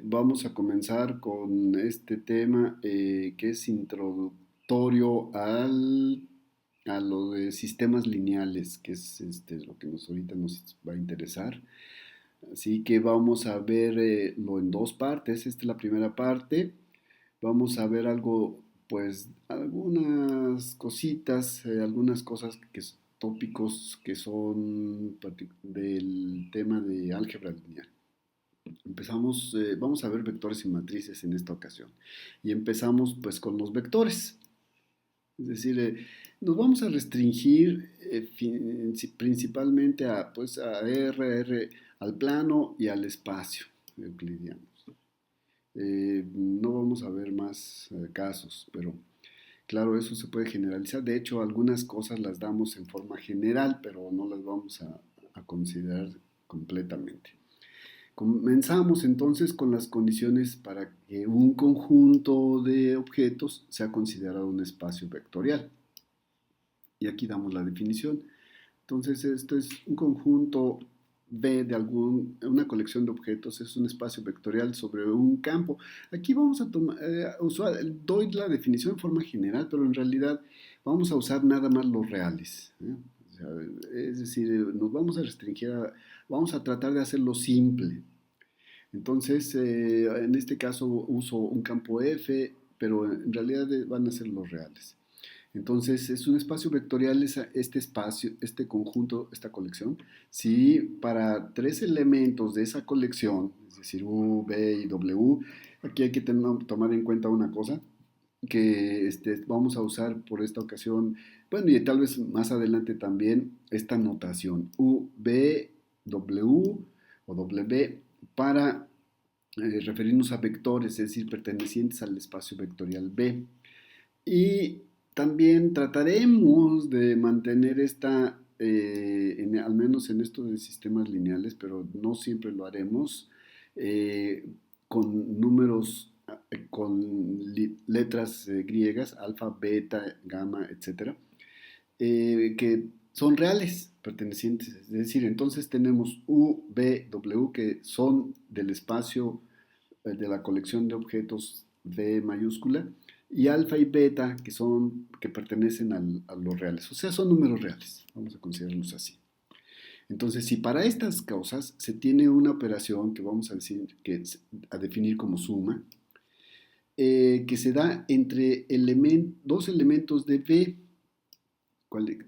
Vamos a comenzar con este tema que es introductorio a lo de sistemas lineales, que es lo que ahorita nos va a interesar. Así que vamos a verlo en dos partes. Esta es la primera parte. Vamos a ver algo, pues, algunas cositas, algunas cosas tópicos que son del tema de álgebra lineal. Vamos a ver vectores y matrices en esta ocasión. Y empezamos pues con los vectores. Es decir, nos vamos a restringir principalmente a R, al plano y al espacio euclidianos. No vamos a ver más casos, pero claro, eso se puede generalizar. De hecho, algunas cosas las damos en forma general, pero no las vamos a considerar completamente. Comenzamos entonces con las condiciones para que un conjunto de objetos sea considerado un espacio vectorial. Y aquí damos la definición. Entonces, esto es un conjunto V de una colección de objetos, es un espacio vectorial sobre un campo. Aquí vamos a doy la definición en forma general, pero en realidad vamos a usar nada más los reales. O sea, es decir, nos vamos a restringir, vamos a tratar de hacerlo simple. Entonces, en este caso uso un campo F, pero en realidad van a ser los reales. Entonces, es un espacio vectorial este espacio, este conjunto, esta colección. Si para tres elementos de esa colección, es decir, U, B y W, aquí hay que tomar en cuenta una cosa, que vamos a usar por esta ocasión, bueno, y tal vez más adelante también, esta notación U, B, W o W para referirnos a vectores, es decir, pertenecientes al espacio vectorial B. Y también trataremos de mantener al menos en esto de sistemas lineales, pero no siempre lo haremos, con números, con letras griegas, alfa, beta, gamma, etcétera, que son reales, pertenecientes. Es decir, entonces tenemos U, B, W, que son del espacio de la colección de objetos V mayúscula, y alfa y beta, que pertenecen a los reales, o sea, son números reales, vamos a considerarlos así. Entonces, si para estas causas se tiene una operación que vamos a decir a definir como suma, que se da entre dos elementos de V,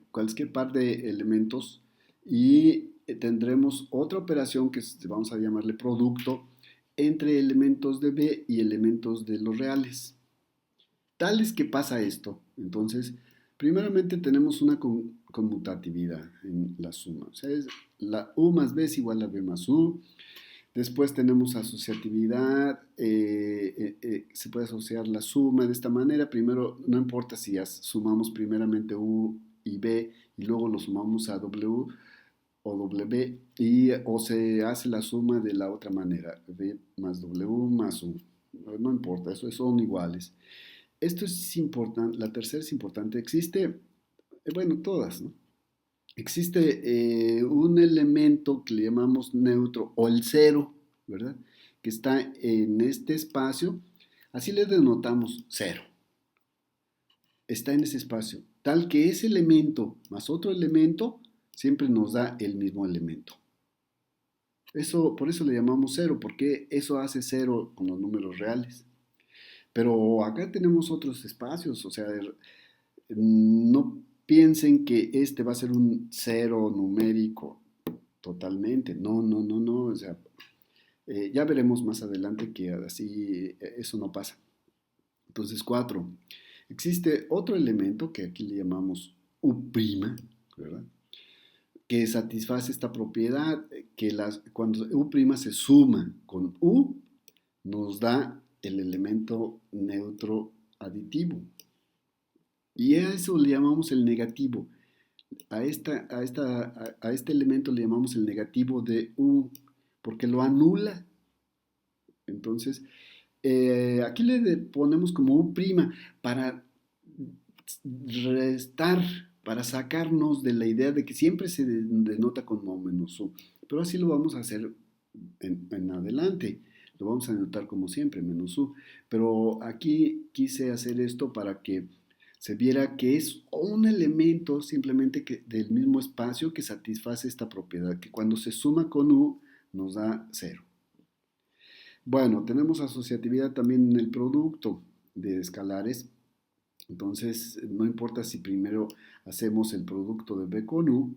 cualquier par de elementos, y tendremos otra operación que vamos a llamarle producto entre elementos de B y elementos de los reales. Tal es que pasa esto. Entonces, primeramente tenemos una conmutatividad en la suma. O sea, la U más B es igual a B más U. Después tenemos asociatividad, se puede asociar la suma de esta manera. Primero, no importa si sumamos primeramente U y B y luego lo sumamos a W o W, o se hace la suma de la otra manera, B más W más U. No importa, eso son iguales. Esto es importante, la tercera es importante. Bueno, todas, ¿no? Existe un elemento que le llamamos neutro o el cero, ¿verdad? Que está en este espacio, así le denotamos cero. Está en ese espacio, tal que ese elemento más otro elemento siempre nos da el mismo elemento. Por eso le llamamos cero, porque eso hace cero con los números reales. Pero acá tenemos otros espacios, o sea, no piensen que este va a ser un cero numérico totalmente. No, no, no, no. O sea, ya veremos más adelante que así eso no pasa. Entonces, 4. Existe otro elemento que aquí le llamamos U', ¿verdad? Que satisface esta propiedad, que cuando U' se suma con U, nos da el elemento neutro aditivo. Y a eso le llamamos el negativo. A este elemento le llamamos el negativo de U, porque lo anula. Entonces, aquí le ponemos como U' para restar, para sacarnos de la idea de que siempre se denota con O menos U. Pero así lo vamos a hacer en adelante. Lo vamos a denotar como siempre, menos U. Pero aquí quise hacer esto para que se viera que es un elemento simplemente del mismo espacio que satisface esta propiedad, que cuando se suma con U nos da cero. Bueno, tenemos asociatividad también en el producto de escalares. Entonces, no importa si primero hacemos el producto de B con U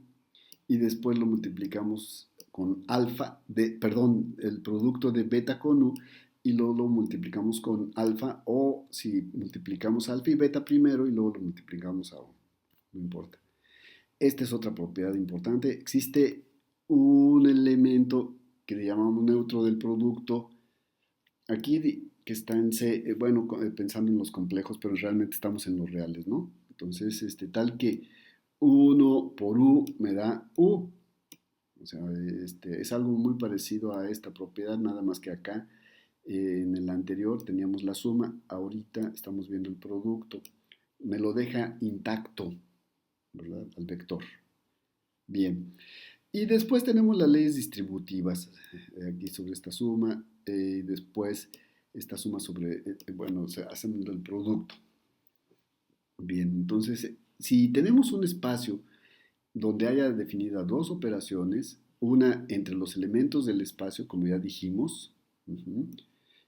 y después lo multiplicamos con alfa, perdón, el producto de beta con U y luego lo multiplicamos con alfa, o si multiplicamos alfa y beta primero y luego lo multiplicamos a U, no importa. Esta es otra propiedad importante. Existe un elemento que le llamamos neutro del producto, aquí que está en C, bueno, pensando en los complejos, pero realmente estamos en los reales, ¿no? Entonces, tal que 1 por U me da U. O sea, es algo muy parecido a esta propiedad, nada más que acá en el anterior teníamos la suma, ahorita estamos viendo el producto. Me lo deja intacto, ¿verdad? Al vector. Bien. Y después tenemos las leyes distributivas, aquí sobre esta suma, y después esta suma sobre, bueno, o sea, hacemos el producto. Bien, entonces, si tenemos un espacio donde haya definidas dos operaciones, una entre los elementos del espacio, como ya dijimos,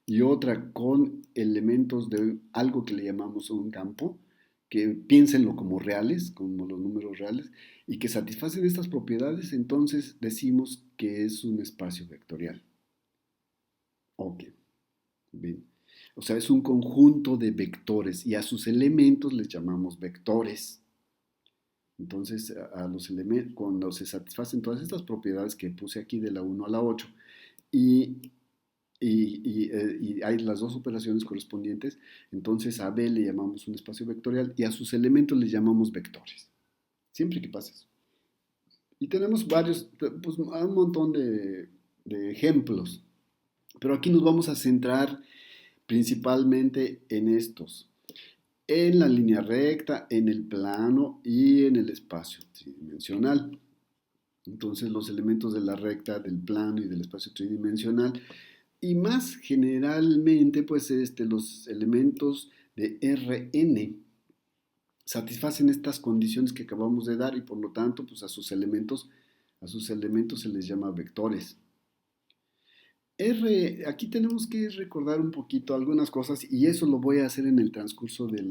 y otra con elementos de algo que le llamamos un campo, que piénsenlo como reales, como los números reales, y que satisfacen estas propiedades, entonces decimos que es un espacio vectorial. Ok, bien. O sea, es un conjunto de vectores y a sus elementos les llamamos vectores. Entonces, a los elementos, cuando se satisfacen todas estas propiedades que puse aquí de la 1 a la 8 y, y hay las dos operaciones correspondientes, entonces a B le llamamos un espacio vectorial y a sus elementos les llamamos vectores. Siempre que pase eso. Y tenemos varios, pues un montón de ejemplos, pero aquí nos vamos a centrar principalmente en estos. En la línea recta, en el plano y en el espacio tridimensional. Entonces los elementos de la recta, del plano y del espacio tridimensional. Y más generalmente, pues los elementos de Rn satisfacen estas condiciones que acabamos de dar y por lo tanto, pues a sus elementos se les llama vectores. Aquí tenemos que recordar un poquito algunas cosas y eso lo voy a hacer en el transcurso de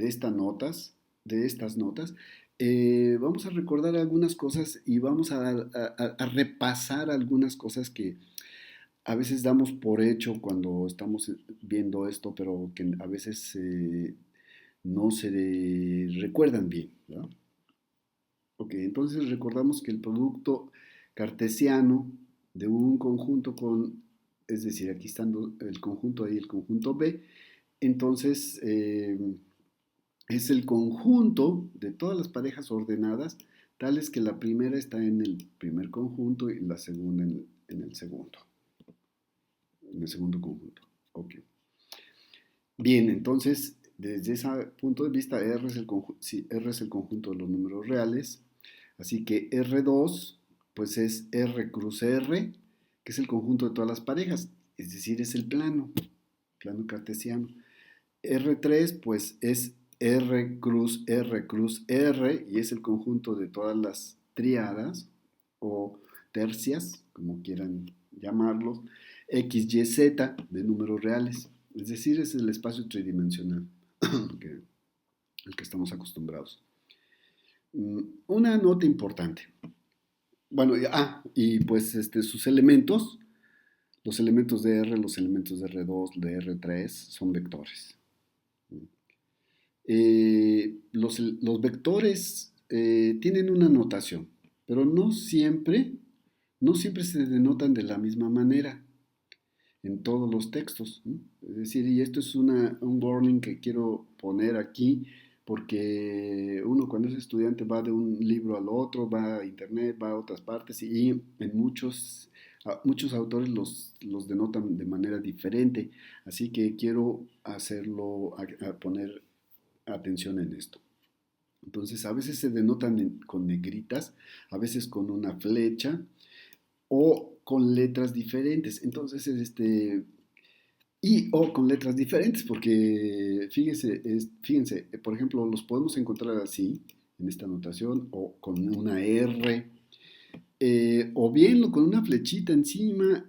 estas notas. Vamos a recordar algunas cosas y vamos a repasar algunas cosas que a veces damos por hecho cuando estamos viendo esto, pero que a veces no se recuerdan bien, ¿verdad? Ok, entonces recordamos que el producto cartesiano de un conjunto es decir, aquí está el conjunto A y el conjunto B, entonces es el conjunto de todas las parejas ordenadas, tales que la primera está en el primer conjunto y la segunda en el segundo conjunto. Ok. Bien, entonces, desde ese punto de vista, R es el conjunto de los números reales, así que R2, pues es R cruz R, que es el conjunto de todas las parejas, es decir, es el plano cartesiano. R3, pues es R cruz R, y es el conjunto de todas las triadas o tercias, como quieran llamarlos, X, Y, Z de números reales. Es decir, es el espacio tridimensional al que estamos acostumbrados. Una nota importante. Bueno, y pues sus elementos, los elementos de R, los elementos de R2, de R3, son vectores. Los vectores tienen una notación, pero no siempre se denotan de la misma manera en todos los textos, ¿no? Es decir, y esto es un warning que quiero poner aquí, porque uno cuando es estudiante va de un libro al otro, va a internet, va a otras partes, y en muchos autores los denotan de manera diferente, así que quiero a poner atención en esto. Entonces, a veces se denotan con negritas, a veces con una flecha, o con letras diferentes. Entonces, y o con letras diferentes, porque fíjense, por ejemplo, los podemos encontrar así, en esta notación, o con una R, o bien con una flechita encima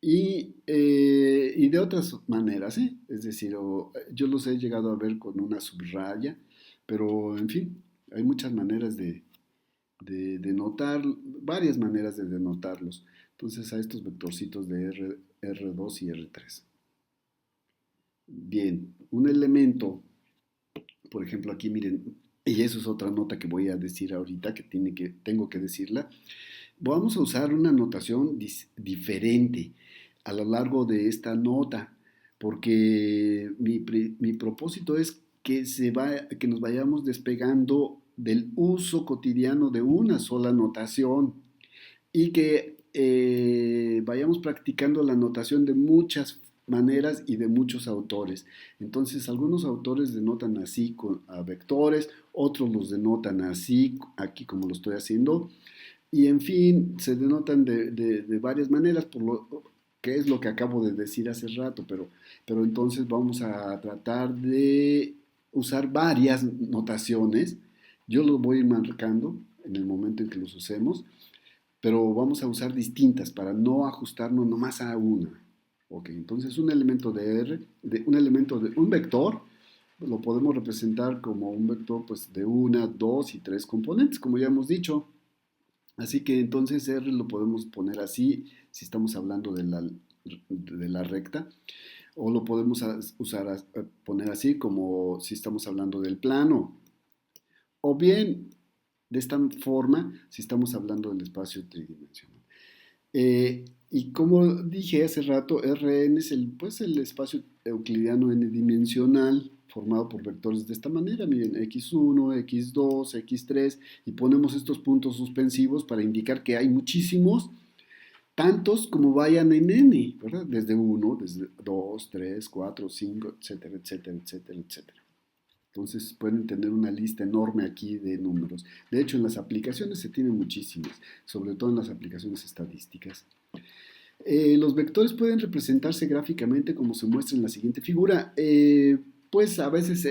y de otras maneras, ¿eh? Es decir, yo los he llegado a ver con una subraya, pero en fin, hay muchas maneras de denotar, varias maneras de denotarlos. Entonces a estos vectorcitos de R2 y R3. Bien, un elemento, por ejemplo aquí miren, y eso es otra nota que voy a decir ahorita, tengo que decirla. Vamos a usar una notación diferente a lo largo de esta nota, porque mi propósito es que nos vayamos despegando del uso cotidiano de una sola notación y que vayamos practicando la notación de muchas maneras y de muchos autores. Entonces, algunos autores denotan así a vectores, otros los denotan así, aquí como lo estoy haciendo, y en fin, se denotan de varias maneras, que es lo que acabo de decir hace rato, pero entonces vamos a tratar de usar varias notaciones. Yo los voy a ir marcando en el momento en que los usemos, pero vamos a usar distintas para no ajustarnos nomás a una. Ok, entonces un elemento de R, un elemento de un vector, lo podemos representar como un vector pues, de una, dos y tres componentes, como ya hemos dicho. Así que entonces R lo podemos poner así si estamos hablando de la recta, o lo podemos poner así como si estamos hablando del plano, o bien de esta forma si estamos hablando del espacio tridimensional. Y como dije hace rato, Rn es pues el espacio euclidiano n-dimensional formado por vectores de esta manera, miren, x1, x2, x3, y ponemos estos puntos suspensivos para indicar que hay muchísimos, tantos como vayan en n, ¿verdad? Desde 1, desde 2, 3, 4, 5, etcétera, etcétera, etcétera, etcétera. Entonces pueden tener una lista enorme aquí de números. De hecho, en las aplicaciones se tienen muchísimas, sobre todo en las aplicaciones estadísticas. Los vectores pueden representarse gráficamente como se muestra en la siguiente figura. Pues a veces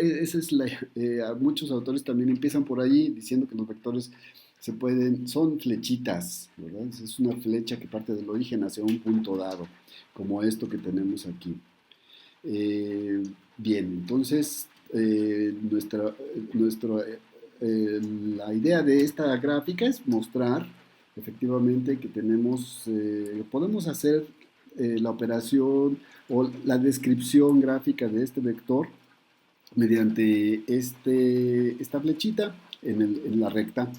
muchos autores también empiezan por ahí diciendo que los vectores son flechitas, ¿verdad? Es una flecha que parte del origen hacia un punto dado, como esto que tenemos aquí. Eh, Bien, entonces la idea de esta gráfica es mostrar efectivamente que podemos hacer la operación o la descripción gráfica de este vector mediante esta flechita en la recta.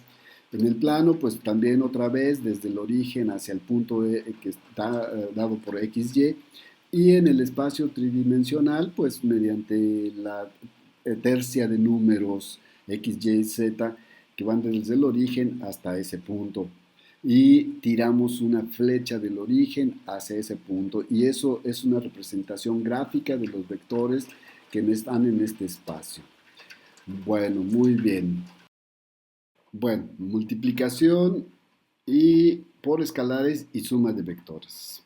En el plano, pues también otra vez desde el origen hacia el punto que está dado por XY, y en el espacio tridimensional, pues mediante la tercia de números X, Y, Z que van desde el origen hasta ese punto. Y tiramos una flecha del origen hacia ese punto. Y eso es una representación gráfica de los vectores que están en este espacio. Bueno, muy bien. Bueno, multiplicación y por escalares y suma de vectores.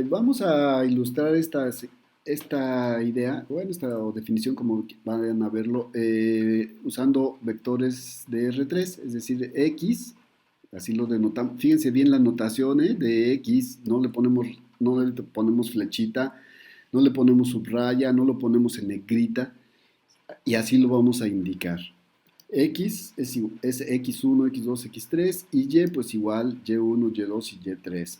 Vamos a ilustrar esta idea, bueno, esta definición como vayan a verlo, usando vectores de R3, es decir, X, así lo denotamos. Fíjense bien la notación de X, no le ponemos flechita, no le ponemos subraya, no lo ponemos en negrita, y así lo vamos a indicar. X es X1, X2, X3, y Y pues igual Y1, Y2 y Y3.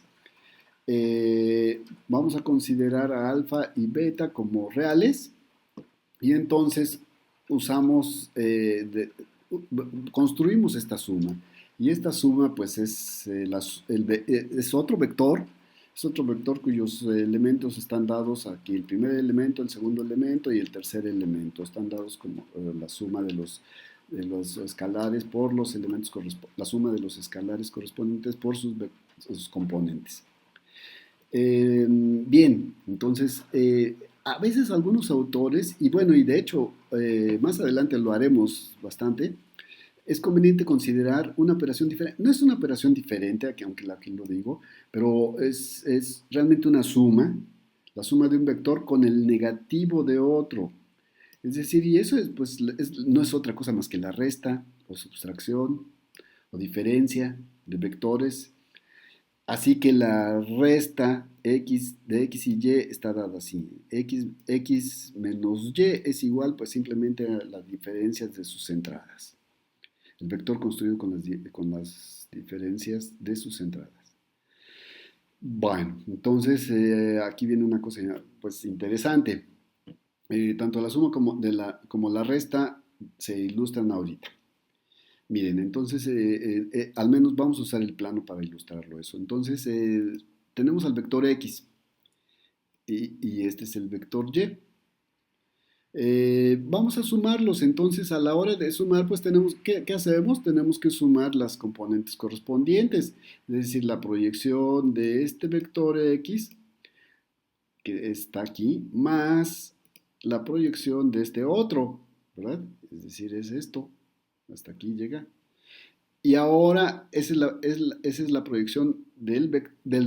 Vamos a considerar a alfa y beta como reales, y entonces construimos esta suma, y esta suma pues es otro vector cuyos elementos están dados aquí, el primer elemento, el segundo elemento y el tercer elemento están dados como la suma de los escalares por los elementos, la suma de los escalares correspondientes por sus componentes. Bien, entonces, a veces algunos autores, y bueno, y de hecho, más adelante lo haremos bastante, es conveniente considerar una operación diferente. No es una operación diferente, aquí lo digo, pero es realmente una suma, la suma de un vector con el negativo de otro. Es decir, y eso pues, no es otra cosa más que la resta o subtracción o diferencia de vectores. Así que la resta x de x y y está dada así. X menos y es igual pues simplemente a las diferencias de sus entradas. El vector construido con las diferencias de sus entradas. Bueno, entonces aquí viene una cosa pues interesante. Tanto la suma como la resta se ilustran ahorita. Miren, entonces, al menos vamos a usar el plano para ilustrarlo eso. Entonces, tenemos al vector X y este es el vector Y. Vamos a sumarlos, entonces a la hora de sumar, pues ¿qué hacemos? Tenemos que sumar las componentes correspondientes, es decir, la proyección de este vector X, que está aquí, más la proyección de este otro, ¿verdad? Es decir, es esto, hasta aquí llega. Y ahora esa es la proyección del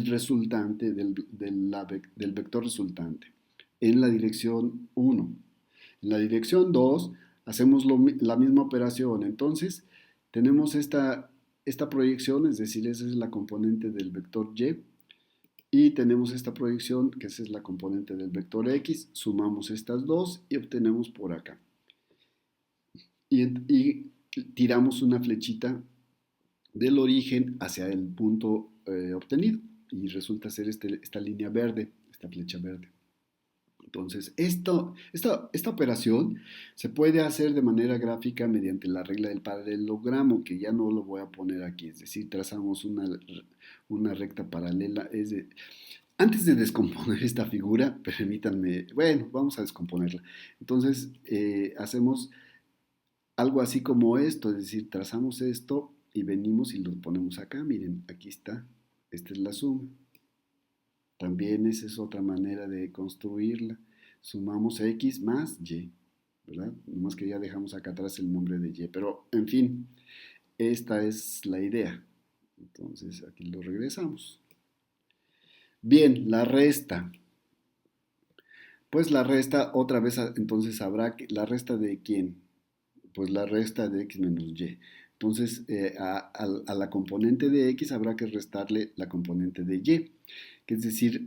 resultante, del vector resultante, en la dirección 1. En la dirección 2 hacemos la misma operación. Entonces, tenemos esta proyección, es decir, esa es la componente del vector Y. Y tenemos esta proyección, que esa es la componente del vector X. Sumamos estas dos y obtenemos por acá. Y tiramos una flechita del origen hacia el punto obtenido y resulta ser esta línea verde, esta flecha verde. Entonces, esta operación se puede hacer de manera gráfica mediante la regla del paralelogramo, que ya no lo voy a poner aquí, es decir, trazamos una recta paralela. Antes de descomponer esta figura, permítanme, bueno, vamos a descomponerla. Entonces, hacemos algo así como esto, es decir, trazamos esto y venimos y lo ponemos acá, miren, aquí está, esta es la suma. También esa es otra manera de construirla. Sumamos x más y, ¿verdad? Nomás que ya dejamos acá atrás el nombre de y, pero en fin, esta es la idea. Entonces aquí lo regresamos. Bien, la resta. Pues la resta, otra vez, entonces habrá que, ¿la resta de quién? Pues la resta de x menos y. Entonces, a la componente de x habrá que restarle la componente de y, que es decir,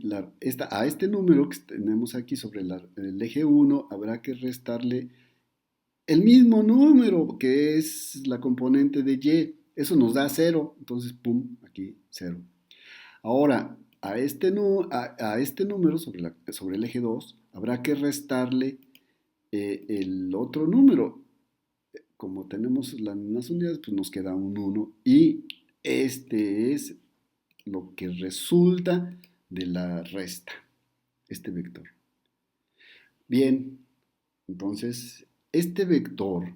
a este número que tenemos aquí sobre el eje 1 habrá que restarle el mismo número que es la componente de y. Eso nos da 0, entonces, pum, aquí 0. Ahora, a este número sobre el eje 2 habrá que restarle el otro número. Como tenemos las mismas unidades, pues nos queda un 1 y este es lo que resulta de la resta, este vector. Bien, entonces este vector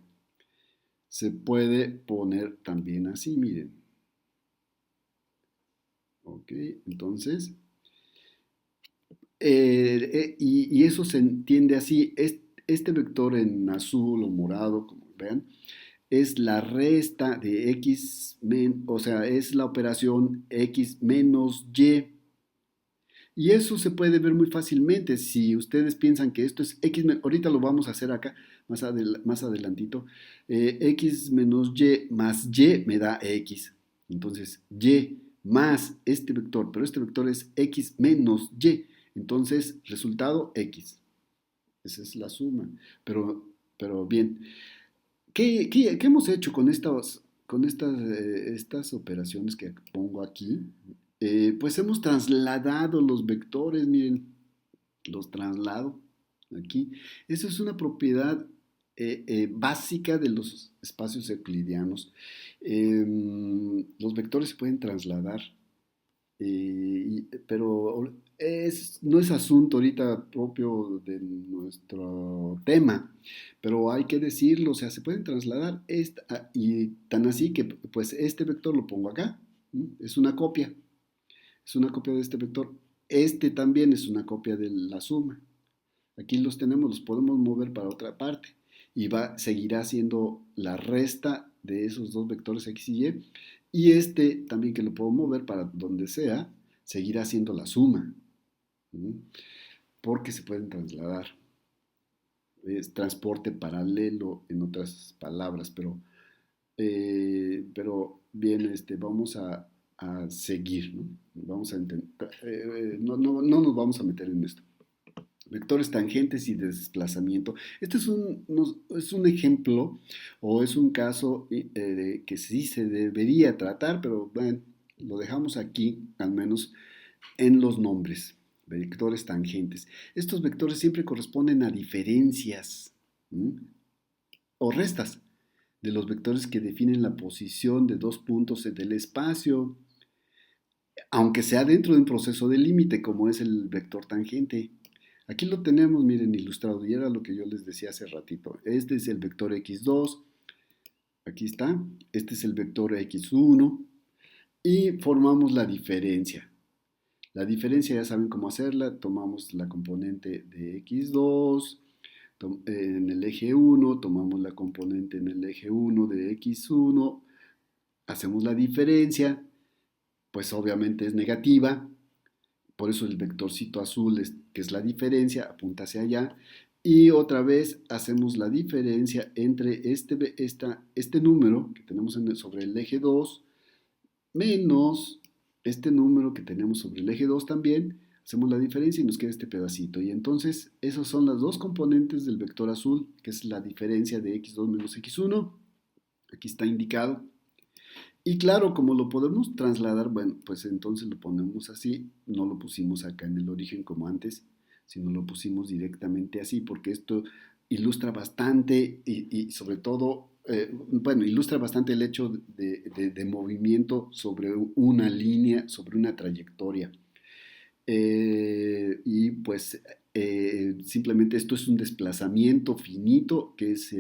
se puede poner también así, miren. Ok, entonces, y eso se entiende así, este vector en azul o morado, como vean, es la resta de x, o sea, es la operación x menos y. Y eso se puede ver muy fácilmente. Si ustedes piensan que esto es x, ahorita lo vamos a hacer acá, más adelantito. X menos y más y me da x. Entonces, y más este vector, pero este vector es x menos y. Entonces, resultado x. Esa es la suma. Pero bien, ¿qué hemos hecho estas operaciones que pongo aquí? Pues hemos trasladado los vectores, miren, los traslado aquí. Eso es una propiedad básica de los espacios euclidianos. Los vectores se pueden trasladar, pero no es asunto ahorita propio de nuestro tema, pero hay que decirlo, o sea, se pueden trasladar y tan así que pues este vector lo pongo acá, es una copia de este vector, este también es una copia de la suma, aquí los podemos mover para otra parte y seguirá siendo la resta de esos dos vectores X y Y, y este también que lo puedo mover para donde sea, seguirá haciendo la suma, ¿sí? Porque se pueden trasladar. Es transporte paralelo en otras palabras, pero bien, vamos a seguir, ¿no? Vamos a intentar, no nos vamos a meter en esto. Vectores tangentes y desplazamiento. Este es un ejemplo o es un caso que sí se debería tratar, pero bueno, lo dejamos aquí, al menos en los nombres. Vectores tangentes. Estos vectores siempre corresponden a diferencias, ¿m? O restas de los vectores que definen la posición de dos puntos en el espacio, aunque sea dentro de un proceso de límite como es el vector tangente. Aquí lo tenemos, miren, ilustrado, y era lo que yo les decía hace ratito. Este es el vector x2, aquí está, este es el vector x1, y formamos la diferencia. La diferencia ya saben cómo hacerla, tomamos la componente de x2 en el eje 1, tomamos la componente en el eje 1 de x1, hacemos la diferencia, pues obviamente es negativa, por eso el vectorcito azul, que es la diferencia, apunta hacia allá. Y otra vez hacemos la diferencia entre este número que tenemos sobre el eje 2 menos este número que tenemos sobre el eje 2 también. Hacemos la diferencia y nos queda este pedacito. Y entonces, esas son las dos componentes del vector azul, que es la diferencia de x2 menos x1. Aquí está indicado. Y claro, como lo podemos trasladar, bueno, pues entonces lo ponemos así, no lo pusimos acá en el origen como antes, sino lo pusimos directamente así, porque esto ilustra bastante y sobre todo, bueno, ilustra bastante el hecho de movimiento sobre una línea, sobre una trayectoria. Y pues simplemente esto es un desplazamiento finito que es,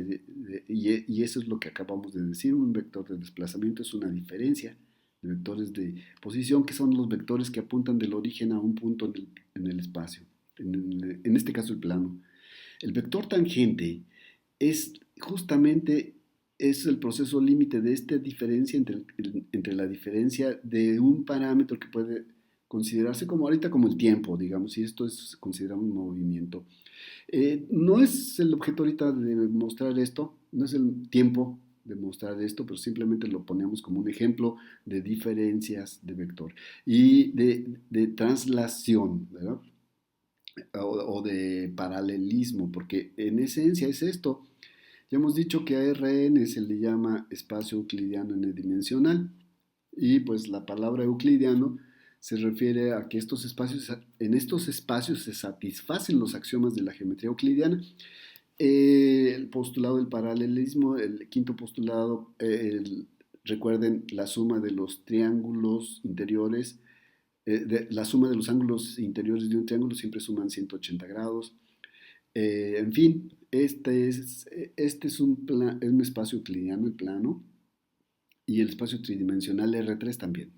y eso es lo que acabamos de decir, un vector de desplazamiento es una diferencia de vectores de posición que son los vectores que apuntan del origen a un punto en el espacio, en este caso el plano. El vector tangente es justamente es el proceso límite de esta diferencia entre la diferencia de un parámetro que puede considerarse como ahorita como el tiempo, digamos, y esto es considerado un movimiento. No es el objeto ahorita de mostrar esto, no es el tiempo de mostrar esto, pero simplemente lo ponemos como un ejemplo de diferencias de vector y de traslación, ¿verdad? O de paralelismo, porque en esencia es esto. Ya hemos dicho que a Rn se le llama espacio euclidiano n-dimensional y pues la palabra euclidiano se refiere a que en estos espacios se satisfacen los axiomas de la geometría euclidiana. El postulado del paralelismo, el quinto postulado, recuerden la suma de los triángulos interiores, la suma de los ángulos interiores de un triángulo siempre suman 180 grados. En fin, este es es un espacio euclidiano, el plano, y el espacio tridimensional R3 también.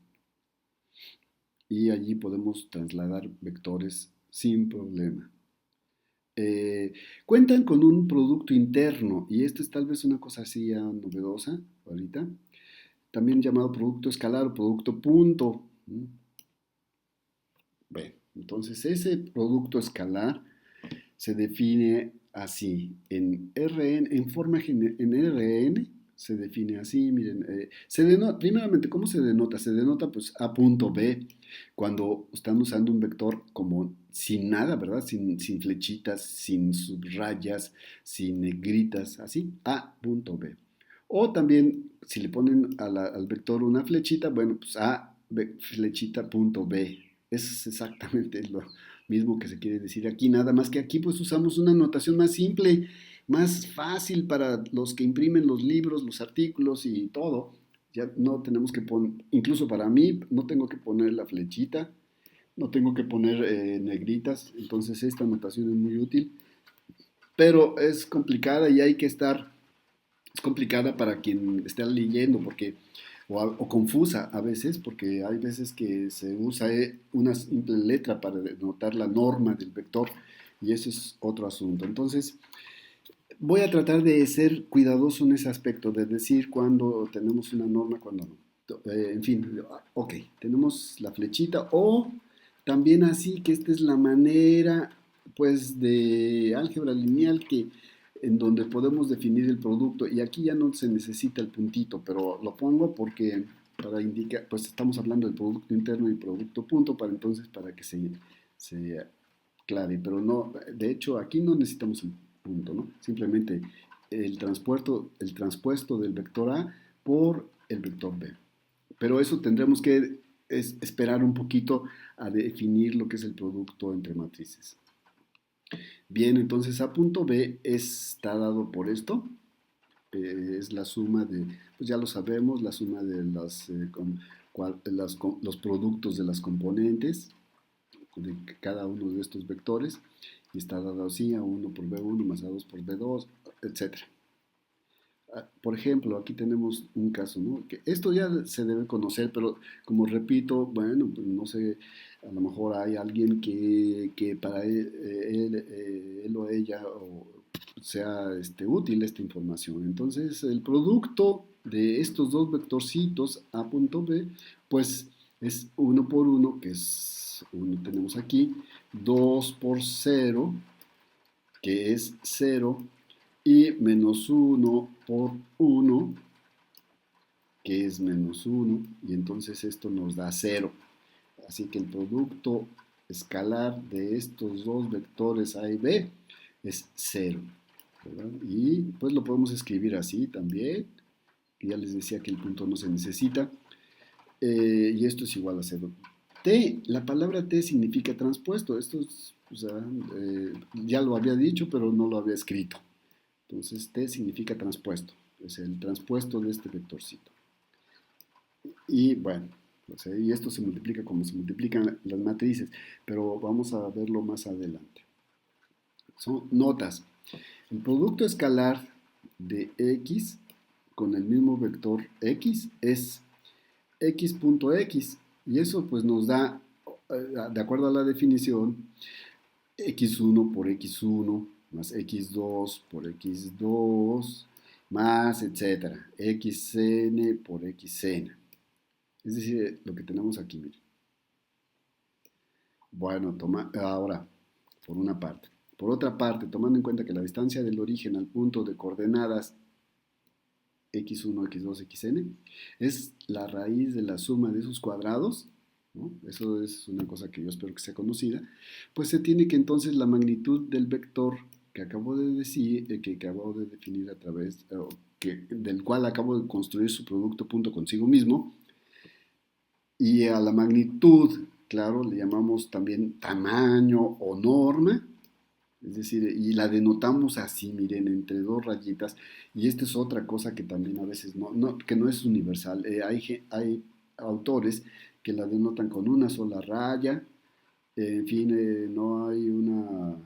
Y allí podemos trasladar vectores sin problema. Cuentan con un producto interno, y esto es tal vez una cosa así ya novedosa ahorita, también llamado producto escalar o producto punto. Bueno, entonces ese producto escalar se define así. En Rn, en Rn se define así, miren, primeramente, ¿cómo se denota? Se denota pues A punto B, cuando están usando un vector como sin nada, ¿verdad? Sin flechitas, sin subrayas, sin negritas, así, A punto B. O también, si le ponen al vector una flechita, bueno, pues A flechita punto B. Es exactamente lo mismo que se quiere decir aquí, nada más que aquí pues usamos una notación más simple, más fácil para los que imprimen los libros, los artículos y todo. Ya no tenemos que poner, incluso para mí, no tengo que poner la flechita, no tengo que poner negritas, entonces esta notación es muy útil, pero es complicada y hay que estar, es complicada para quien está leyendo porque o confusa a veces, porque hay veces que se usa una simple letra para denotar la norma del vector y eso es otro asunto. Entonces, Voy a tratar de ser cuidadoso en ese aspecto, de decir cuándo tenemos una norma, cuándo no. En fin, ok, tenemos la flechita o también así que esta es la manera pues de álgebra lineal que en donde podemos definir el producto y aquí ya no se necesita el puntito, pero lo pongo porque para indicar, pues estamos hablando del producto interno y producto punto para entonces para que se aclare, pero no, de hecho aquí no necesitamos un punto, ¿no? Simplemente el transpuesto del vector A por el vector B. Pero eso tendremos que esperar un poquito a definir lo que es el producto entre matrices. Bien, entonces A punto B está dado por esto, es la suma de, pues ya lo sabemos, la suma de los productos de las componentes de cada uno de estos vectores y está dado así A1 por B1 más A2 por B2, etcétera. Por ejemplo, aquí tenemos un caso, ¿no? Que esto ya se debe conocer, pero como repito, bueno, pues no sé, a lo mejor hay alguien que para él o ella sea útil esta información. Entonces, el producto de estos dos vectorcitos A punto B, pues es uno por uno, que es uno tenemos aquí, 2 por cero que es cero y menos uno por uno que es menos uno y entonces esto nos da cero. Así que el producto escalar de estos dos vectores A y B es cero, ¿verdad? Y pues lo podemos escribir así también. Ya les decía que el punto no se necesita. Y esto es igual a cero. T, la palabra T significa transpuesto. Esto es, o sea, ya lo había dicho, pero no lo había escrito. Entonces T significa transpuesto. Es el transpuesto de este vectorcito. Y bueno, o sea, y esto se multiplica como se multiplican las matrices, pero vamos a verlo más adelante. Son notas. El producto escalar de x con el mismo vector x es x.x y eso pues nos da, de acuerdo a la definición, x1 por x1 más x2 por x2 más etcétera, xn por xn. Es decir, lo que tenemos aquí, miren. Bueno, ahora, por una parte. Por otra parte, tomando en cuenta que la distancia del origen al punto de coordenadas x1, x2, xn es la raíz de la suma de esos cuadrados, ¿no? Eso es una cosa que yo espero que sea conocida, pues se tiene que entonces la magnitud del vector que acabo de decir, que acabo de definir a través, del cual acabo de construir su producto punto consigo mismo, y a la magnitud, claro, le llamamos también tamaño o norma, es decir, y la denotamos así, miren, entre dos rayitas. Y esta es otra cosa que también a veces que no es universal. Hay autores que la denotan con una sola raya. En fin, no hay una...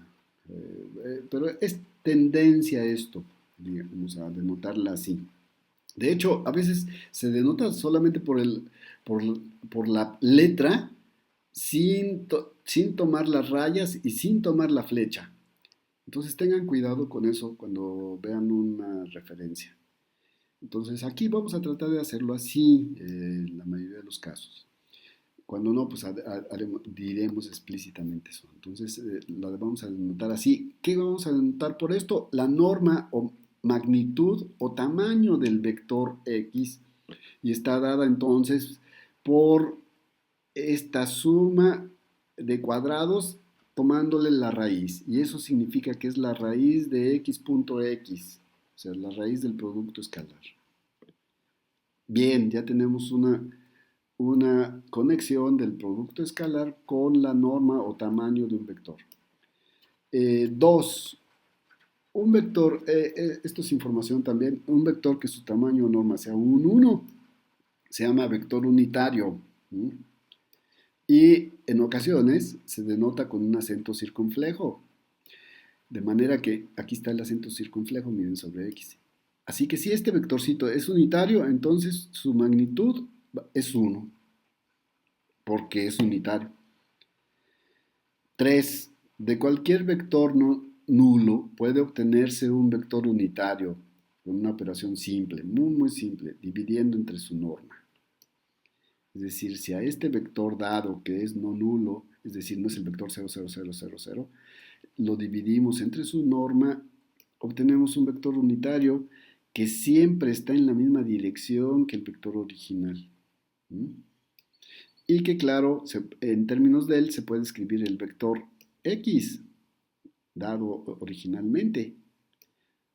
pero es tendencia esto, digamos, a denotarla así. De hecho, a veces se denota solamente por, por la letra sin tomar las rayas y sin tomar la flecha. Entonces tengan cuidado con eso cuando vean una referencia. Entonces aquí vamos a tratar de hacerlo así en la mayoría de los casos. Cuando no, pues diremos explícitamente eso. Entonces lo vamos a denotar así. ¿Qué vamos a denotar por esto? La norma o magnitud o tamaño del vector x y está dada entonces por esta suma de cuadrados tomándole la raíz. Y eso significa que es la raíz de x.x, o sea, la raíz del producto escalar. Bien, ya tenemos una conexión del producto escalar con la norma o tamaño de un vector. Dos, un vector, esto es información también, un vector que su tamaño o norma sea un 1, se llama vector unitario. ¿Sí? Y en ocasiones se denota con un acento circunflejo. De manera que aquí está el acento circunflejo, miren, sobre X. Así que si este vectorcito es unitario, entonces su magnitud es 1, porque es unitario. 3. De cualquier vector nulo puede obtenerse un vector unitario con una operación simple, muy, muy simple, dividiendo entre su norma. Es decir, si a este vector dado que es no nulo, es decir, no es el vector 0,0000, lo dividimos entre su norma, obtenemos un vector unitario que siempre está en la misma dirección que el vector original. ¿Mm? Y que, claro, en términos de él se puede escribir el vector x dado originalmente.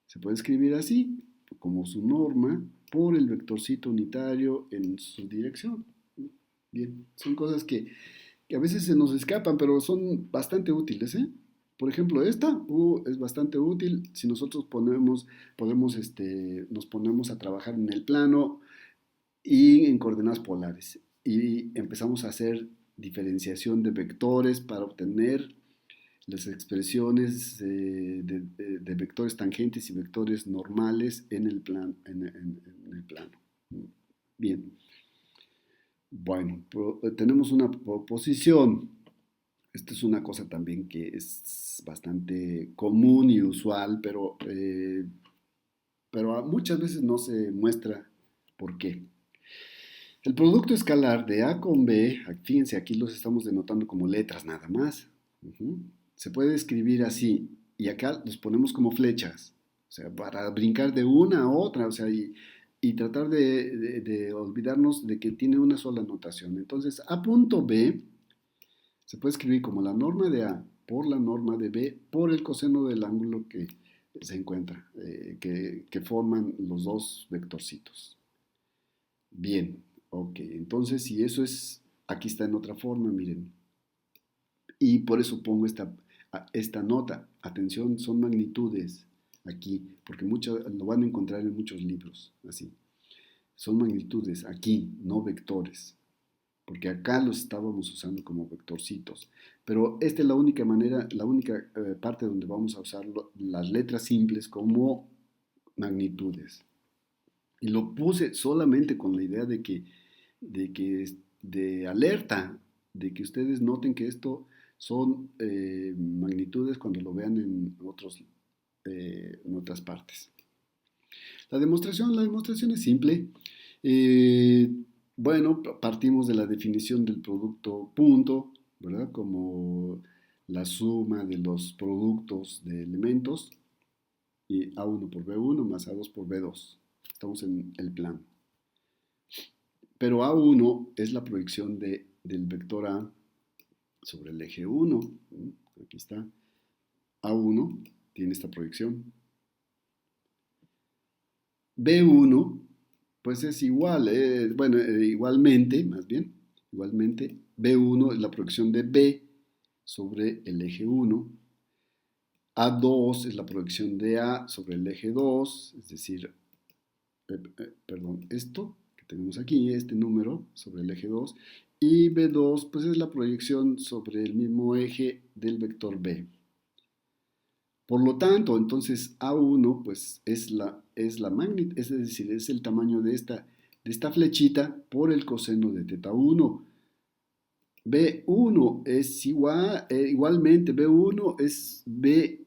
Se puede escribir así, como su norma, por el vectorcito unitario en su dirección. Bien, son cosas que a veces se nos escapan, pero son bastante útiles, ¿eh? Por ejemplo, esta es bastante útil si nosotros nos ponemos a trabajar en el plano y en coordenadas polares y empezamos a hacer diferenciación de vectores para obtener las expresiones de vectores tangentes y vectores normales en el plano. Bien, bueno, tenemos una proposición. Esta es una cosa también que es bastante común y usual, pero muchas veces no se muestra por qué. El producto escalar de A con B, fíjense, aquí los estamos denotando como letras nada más. Ujú. Se puede escribir así y acá los ponemos como flechas, o sea, para brincar de una a otra, o sea, y tratar de olvidarnos de que tiene una sola notación. Entonces, A punto B se puede escribir como la norma de A por la norma de B por el coseno del ángulo que se encuentra, que forman los dos vectorcitos. Bien, ok, entonces si eso es, aquí está en otra forma, miren. Y por eso pongo esta nota. Atención, son magnitudes aquí, porque lo van a encontrar en muchos libros, así. Son magnitudes aquí, no vectores, porque acá los estábamos usando como vectorcitos. Pero esta es la única manera, la única parte donde vamos a usar las letras simples como magnitudes. Y lo puse solamente con la idea de alerta, de que ustedes noten que esto son magnitudes cuando lo vean en otras partes. La demostración es simple. Eh, bueno, partimos de la definición del producto punto, ¿verdad? Como la suma de los productos de elementos, y A1 por B1 más A2 por B2. Estamos en el plano. Pero A1 es la proyección del vector A sobre el eje 1. Aquí está. A1 tiene esta proyección. B1, pues es igual, bueno, igualmente, más bien, igualmente, B1 es la proyección de B sobre el eje 1. A2 es la proyección de A sobre el eje 2, es decir, perdón, esto que tenemos aquí, este número sobre el eje 2, y B2 pues es la proyección sobre el mismo eje del vector B. Por lo tanto, entonces A1 pues es la magnitud, es decir, es el tamaño de esta flechita por el coseno de teta 1. B1 es igualmente, B1 es B,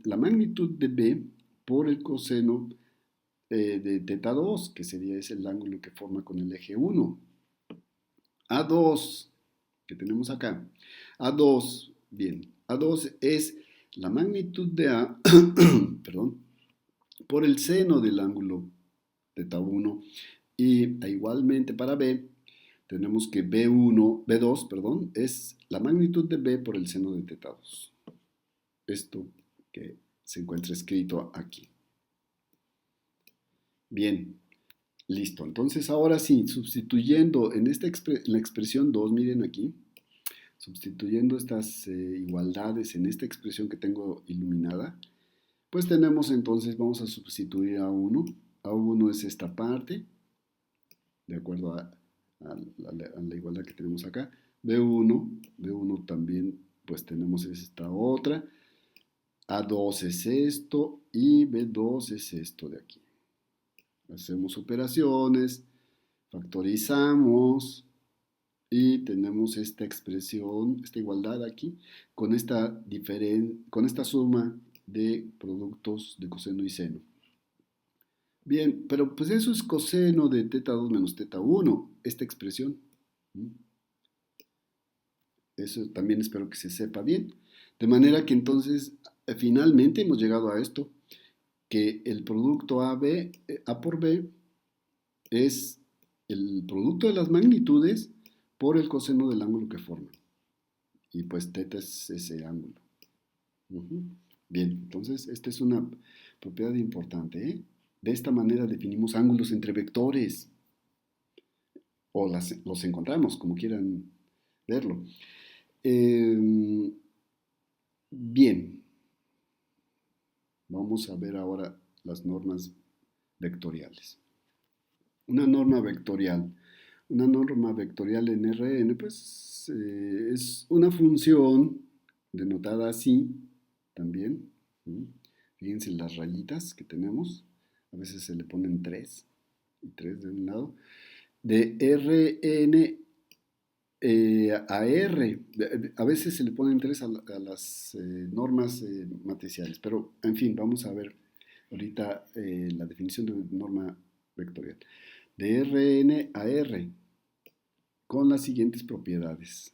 la magnitud de B por el coseno de teta 2, que es el ángulo que forma con el eje 1. A2, que tenemos acá. A2, bien, A2 es la magnitud de A, perdón, por el seno del ángulo teta 1. Y igualmente para B, tenemos que B2, perdón, es la magnitud de B por el seno de teta 2. Esto que se encuentra escrito aquí. Bien, listo. Entonces ahora sí, sustituyendo en la expresión 2, miren aquí, sustituyendo estas igualdades en esta expresión que tengo iluminada, pues tenemos entonces, vamos a sustituir a 1. A1 es esta parte, de acuerdo a la igualdad que tenemos acá. B1 también, pues tenemos esta otra. A2 es esto y B2 es esto de aquí. Hacemos operaciones, factorizamos y tenemos esta expresión, esta igualdad aquí, con esta suma de productos de coseno y seno. Bien, pero pues eso es coseno de teta 2 menos teta 1, esta expresión. Eso también espero que se sepa bien. De manera que entonces finalmente hemos llegado a esto, que el producto A por B es el producto de las magnitudes por el coseno del ángulo que forman. Y pues teta es ese ángulo. Bien, entonces esta es una propiedad importante, ¿eh? De esta manera definimos ángulos entre vectores o los encontramos, como quieran verlo. Bien, vamos a ver ahora las normas vectoriales. Una norma vectorial. Una norma vectorial en Rn, pues es una función denotada así también. Fíjense las rayitas que tenemos. A veces se le ponen 3 y 3 de un lado. De Rn a R. A veces se le ponen 3 a las normas matriciales. Pero, en fin, vamos a ver ahorita la definición de norma vectorial. De Rn a R con las siguientes propiedades.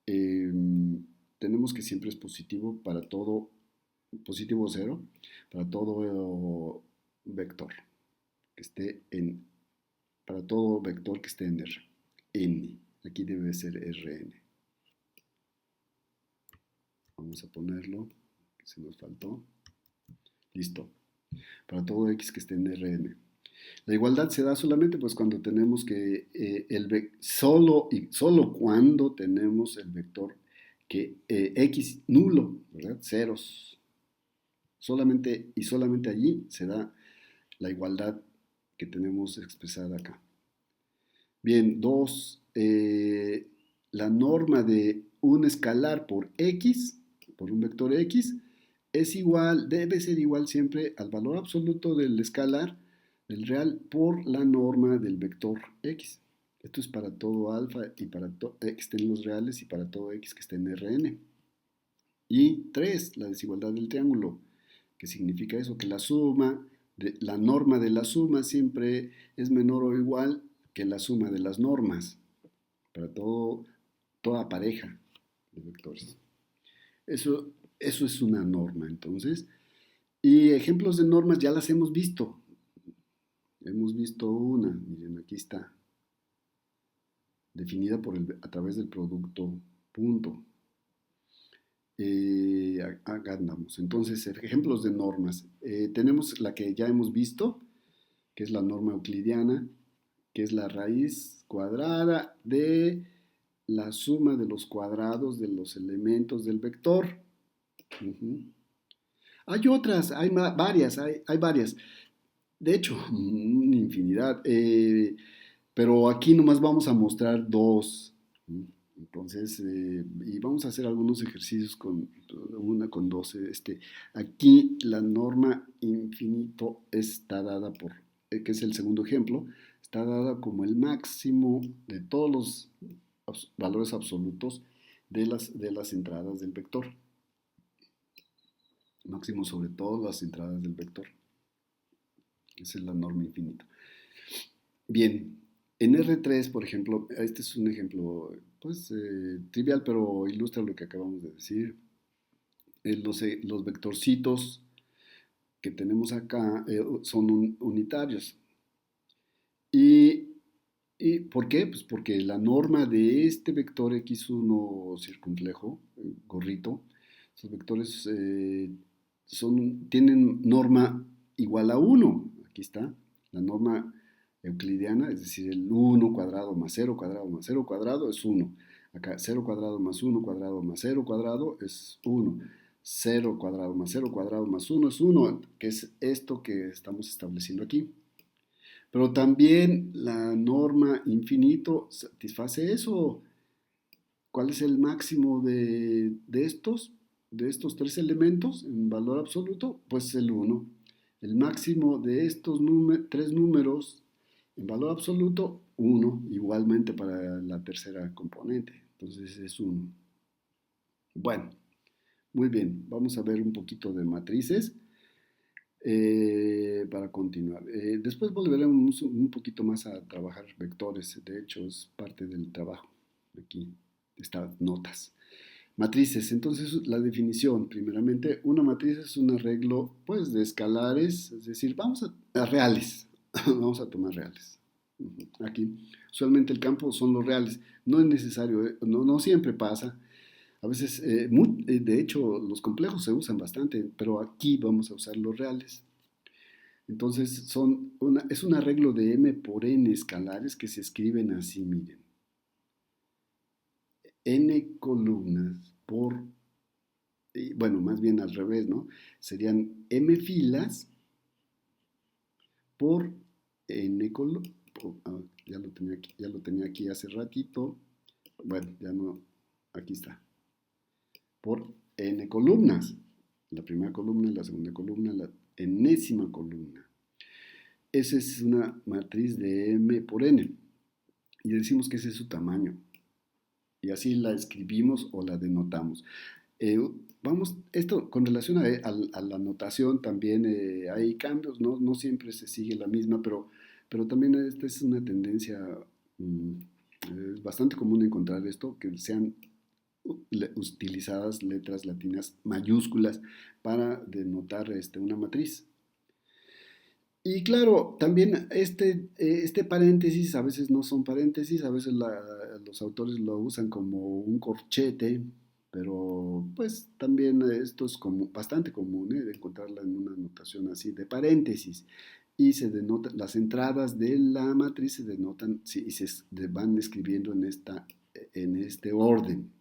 Tenemos que siempre es positivo para todo, positivo 0, para todo vector que esté en, para todo vector que esté en R. N, aquí debe ser Rn. Vamos a ponerlo, que se nos faltó. Listo. Para todo X que esté en Rn. La igualdad se da solamente pues cuando tenemos que solo cuando tenemos el vector que x nulo, ¿verdad? Ceros. Solamente y solamente allí se da la igualdad que tenemos expresada acá. Bien, 2. La norma de un escalar por x, por un vector x, es igual, debe ser igual siempre al valor absoluto del escalar del real por la norma del vector x. Esto es para todo alfa y para todo x que esté en los reales y para todo x que esté en Rn. Y 3, la desigualdad del triángulo, que significa eso, que la norma de la suma siempre es menor o igual que la suma de las normas para toda pareja de vectores. Eso es una norma, entonces. Y ejemplos de normas ya las hemos visto. Hemos visto una, miren, aquí está, definida a través del producto punto. Acá andamos. Entonces, ejemplos de normas. Tenemos la que ya hemos visto, que es la norma euclidiana, que es la raíz cuadrada de la suma de los cuadrados de los elementos del vector. Hay otras, hay varias, hay varias. De hecho, una infinidad. Pero aquí nomás vamos a mostrar dos. Entonces, y vamos a hacer algunos ejercicios con una, con dos. Aquí la norma infinito está dada por, que es el segundo ejemplo, está dada como el máximo de todos los valores absolutos de las entradas del vector. Máximo sobre todas las entradas del vector. Esa es la norma infinita. Bien, en R3, por ejemplo, este es un ejemplo pues trivial, pero ilustra lo que acabamos de decir. Los vectorcitos que tenemos acá son unitarios. ¿Y por qué? Pues porque la norma de este vector x1 circunflejo, gorrito, esos vectores tienen norma igual a 1. Aquí está, la norma euclidiana, es decir, el 1 cuadrado más 0 cuadrado más 0 cuadrado es 1. Acá 0 cuadrado más 1 cuadrado más 0 cuadrado es 1. 0 cuadrado más 0 cuadrado más 1 es 1, que es esto que estamos estableciendo aquí. Pero también la norma infinito satisface eso. ¿Cuál es el máximo de estos tres elementos en valor absoluto? Pues el 1. El máximo de estos tres números en valor absoluto, 1, igualmente para la tercera componente. Entonces es 1. Bueno, Muy bien, vamos a ver un poquito de matrices para continuar. Después volveremos un poquito más a trabajar vectores, de hecho es parte del trabajo. Aquí estas notas. Matrices, entonces la definición, primeramente, una matriz es un arreglo pues de escalares, es decir, vamos a reales, vamos a tomar reales. Aquí, usualmente el campo son los reales, no es necesario, no siempre pasa, a veces, de hecho, los complejos se usan bastante, pero aquí vamos a usar los reales. Entonces, es un arreglo de m por n escalares que se escriben así, miren. N columnas por, bueno, más bien al revés, ¿no? Serían m filas por n columnas. Ya lo tenía aquí hace ratito. Bueno, ya no, aquí está. Por n columnas. La primera columna, la segunda columna, la enésima columna. Esa es una matriz de m por n. Y decimos que ese es su tamaño. Y así la escribimos o la denotamos. Eh, esto con relación a la notación también hay cambios, no siempre se sigue la misma, pero también esta es una tendencia bastante común encontrar esto, que sean utilizadas letras latinas mayúsculas para denotar una matriz. Y claro, también este paréntesis a veces no son paréntesis, a veces los autores lo usan como un corchete, pero pues también esto es como bastante común de encontrarla en una notación así de paréntesis. Y se denotan, las entradas de la matriz se denotan y se van escribiendo en este orden.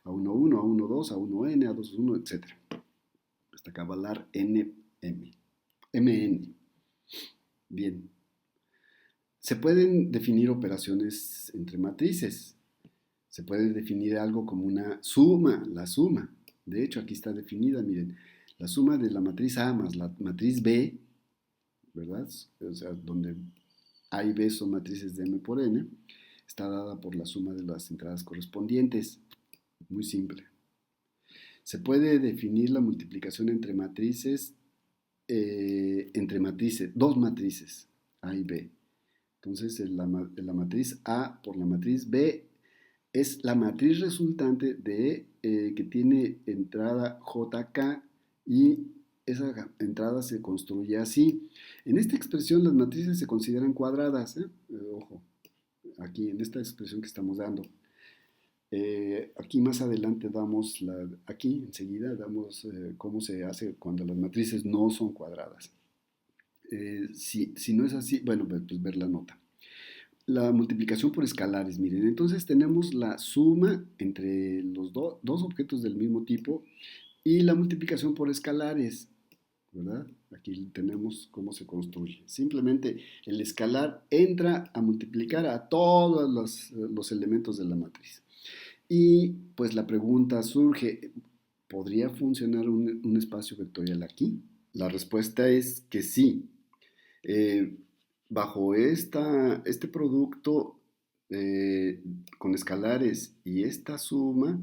A11, A12, A1N, A21, etc. Hasta acabar MN. Bien. Se pueden definir operaciones entre matrices. Se puede definir algo como una suma, la suma. De hecho, aquí está definida, miren, la suma de la matriz A más la matriz B, ¿verdad? O sea, donde A y B son matrices de M por N, está dada por la suma de las entradas correspondientes. Muy simple. Se puede definir la multiplicación entre matrices, dos matrices, A y B. Entonces, la matriz A por la matriz B es la matriz resultante que tiene entrada JK y esa entrada se construye así. En esta expresión las matrices se consideran cuadradas, ojo, aquí en esta expresión que estamos dando. Aquí más adelante aquí enseguida damos cómo se hace cuando las matrices no son cuadradas. Si no es así, bueno, pues ver la nota. La multiplicación por escalares, miren, entonces tenemos la suma entre los dos objetos del mismo tipo y la multiplicación por escalares, ¿verdad? Aquí tenemos cómo se construye. Simplemente el escalar entra a multiplicar a todos los elementos de la matriz. Y pues la pregunta surge, ¿podría funcionar un espacio vectorial aquí? La respuesta es que sí. Eh, Bajo este producto con escalares y esta suma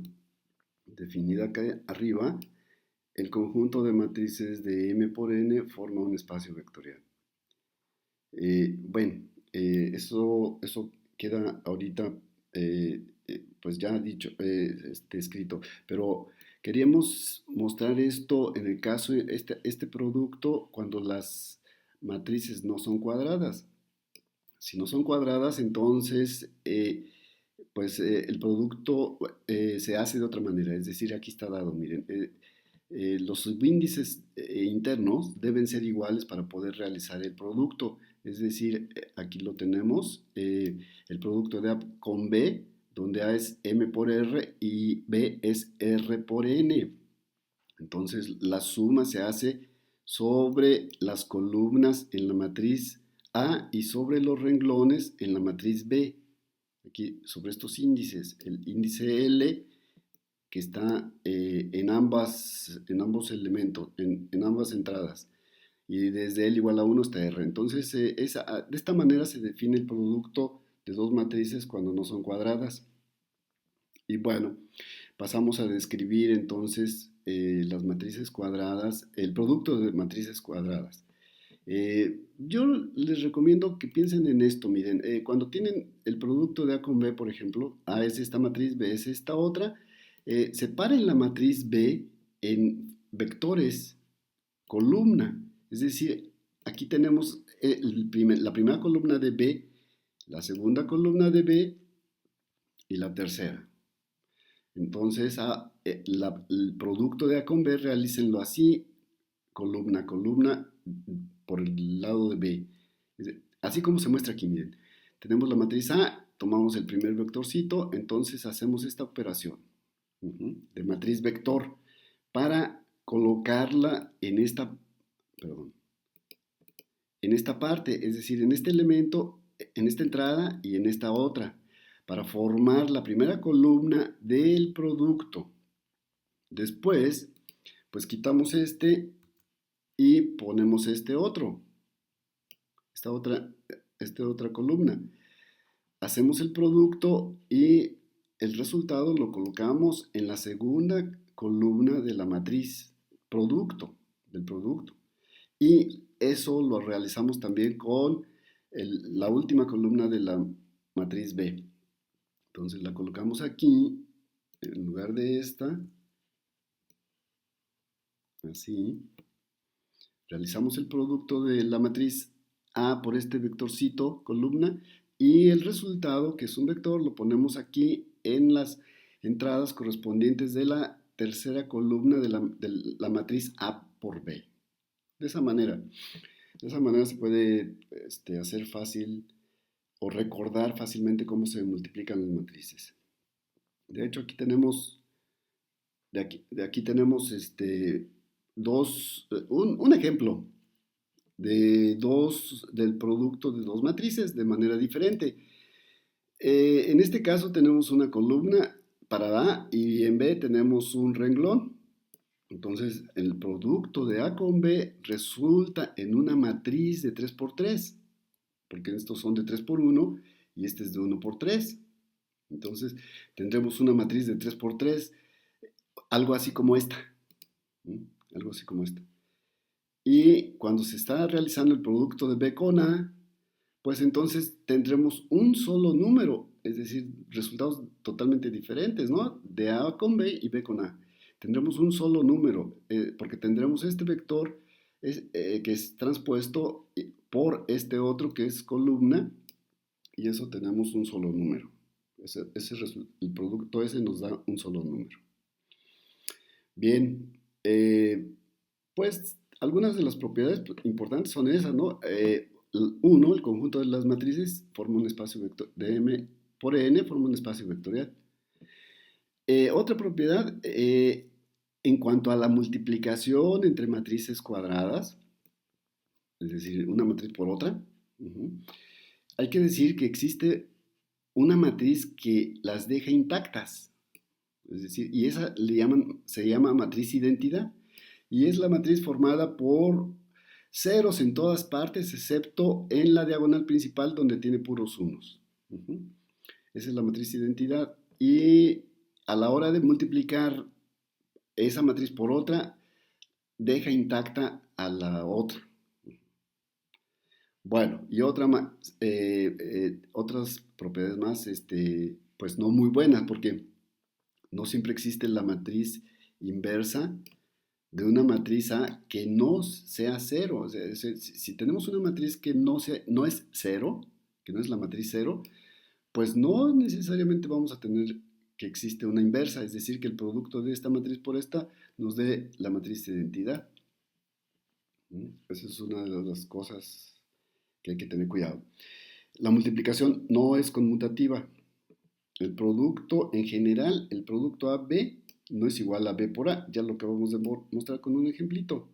definida acá arriba, el conjunto de matrices de M por N forma un espacio vectorial. Bueno, eso queda ahorita pues ya dicho, escrito, pero queríamos mostrar esto en el caso de este producto cuando las matrices no son cuadradas. Si no son cuadradas, entonces pues el producto se hace de otra manera, es decir, aquí está dado, miren, los subíndices internos deben ser iguales para poder realizar el producto, es decir, aquí lo tenemos, el producto de A con B, donde A es M por R y B es R por N. Entonces la suma se hace sobre las columnas en la matriz A y sobre los renglones en la matriz B. Aquí sobre estos índices, el índice L que está en ambos elementos, en ambas entradas. Y desde L igual a 1 hasta R. Entonces, de esta manera se define el producto de dos matrices cuando no son cuadradas. Y bueno, pasamos a describir entonces las matrices cuadradas, el producto de matrices cuadradas. Yo les recomiendo que piensen en esto, miren, cuando tienen el producto de A con B, por ejemplo, A es esta matriz, B es esta otra, separen la matriz B en vectores columna, es decir, aquí tenemos la primera columna de B, la segunda columna de B y la tercera. Entonces, el producto de A con B, realícenlo así, columna a columna, por el lado de B. Así como se muestra aquí, miren. Tenemos la matriz A, tomamos el primer vectorcito, entonces hacemos esta operación de matriz vector para colocarla perdón, en esta parte, es decir, en este elemento, en esta entrada y en esta otra, para formar la primera columna del producto. Después, pues quitamos este y ponemos esta otra columna. Hacemos el producto y el resultado lo colocamos en la segunda columna de la matriz del producto. Y eso lo realizamos también con la última columna de la matriz B. Entonces la colocamos aquí, en lugar de esta, así. Realizamos el producto de la matriz A por este vectorcito, columna, y el resultado, que es un vector, lo ponemos aquí en las entradas correspondientes de la tercera columna de la matriz A por B. De esa manera se puede hacer fácil o recordar fácilmente cómo se multiplican las matrices. De hecho, aquí tenemos, de aquí tenemos un ejemplo del producto de dos matrices de manera diferente. En este caso tenemos una columna para A y en B tenemos un renglón. Entonces el producto de A con B resulta en una matriz de 3 por 3, porque estos son de 3 por 1 y este es de 1 por 3. Entonces tendremos una matriz de 3 por 3, algo así como esta. Algo así como esta. Y cuando se está realizando el producto de B con A, pues entonces tendremos un solo número, es decir, resultados totalmente diferentes, ¿no? De A con B y B con A. Tendremos un solo número, porque tendremos este vector que es transpuesto por este otro que es columna, y eso tenemos un solo número. El producto ese nos da un solo número. Bien, pues algunas de las propiedades importantes son esas, ¿no? Uno, el conjunto de las matrices forma un espacio vector de M por N, forma un espacio vectorial. Otra propiedad, en cuanto a la multiplicación entre matrices cuadradas, es decir, una matriz por otra, hay que decir que existe una matriz que las deja intactas, es decir, y esa se llama matriz identidad, y es la matriz formada por ceros en todas partes, excepto en la diagonal principal donde tiene puros unos. Esa es la matriz identidad. Y a la hora de multiplicar esa matriz por otra, deja intacta a la otra. Bueno, y otras propiedades más, pues no muy buenas, porque no siempre existe la matriz inversa de una matriz A que no sea cero. O sea, si tenemos una matriz que no es cero, que no es la matriz cero, pues no necesariamente vamos a tener que existe una inversa, es decir, que el producto de esta matriz por esta nos dé la matriz de identidad. Esa es una de las cosas que hay que tener cuidado. La multiplicación no es conmutativa. El producto, en general, el producto AB no es igual a B por A, ya lo acabamos de mostrar con un ejemplito.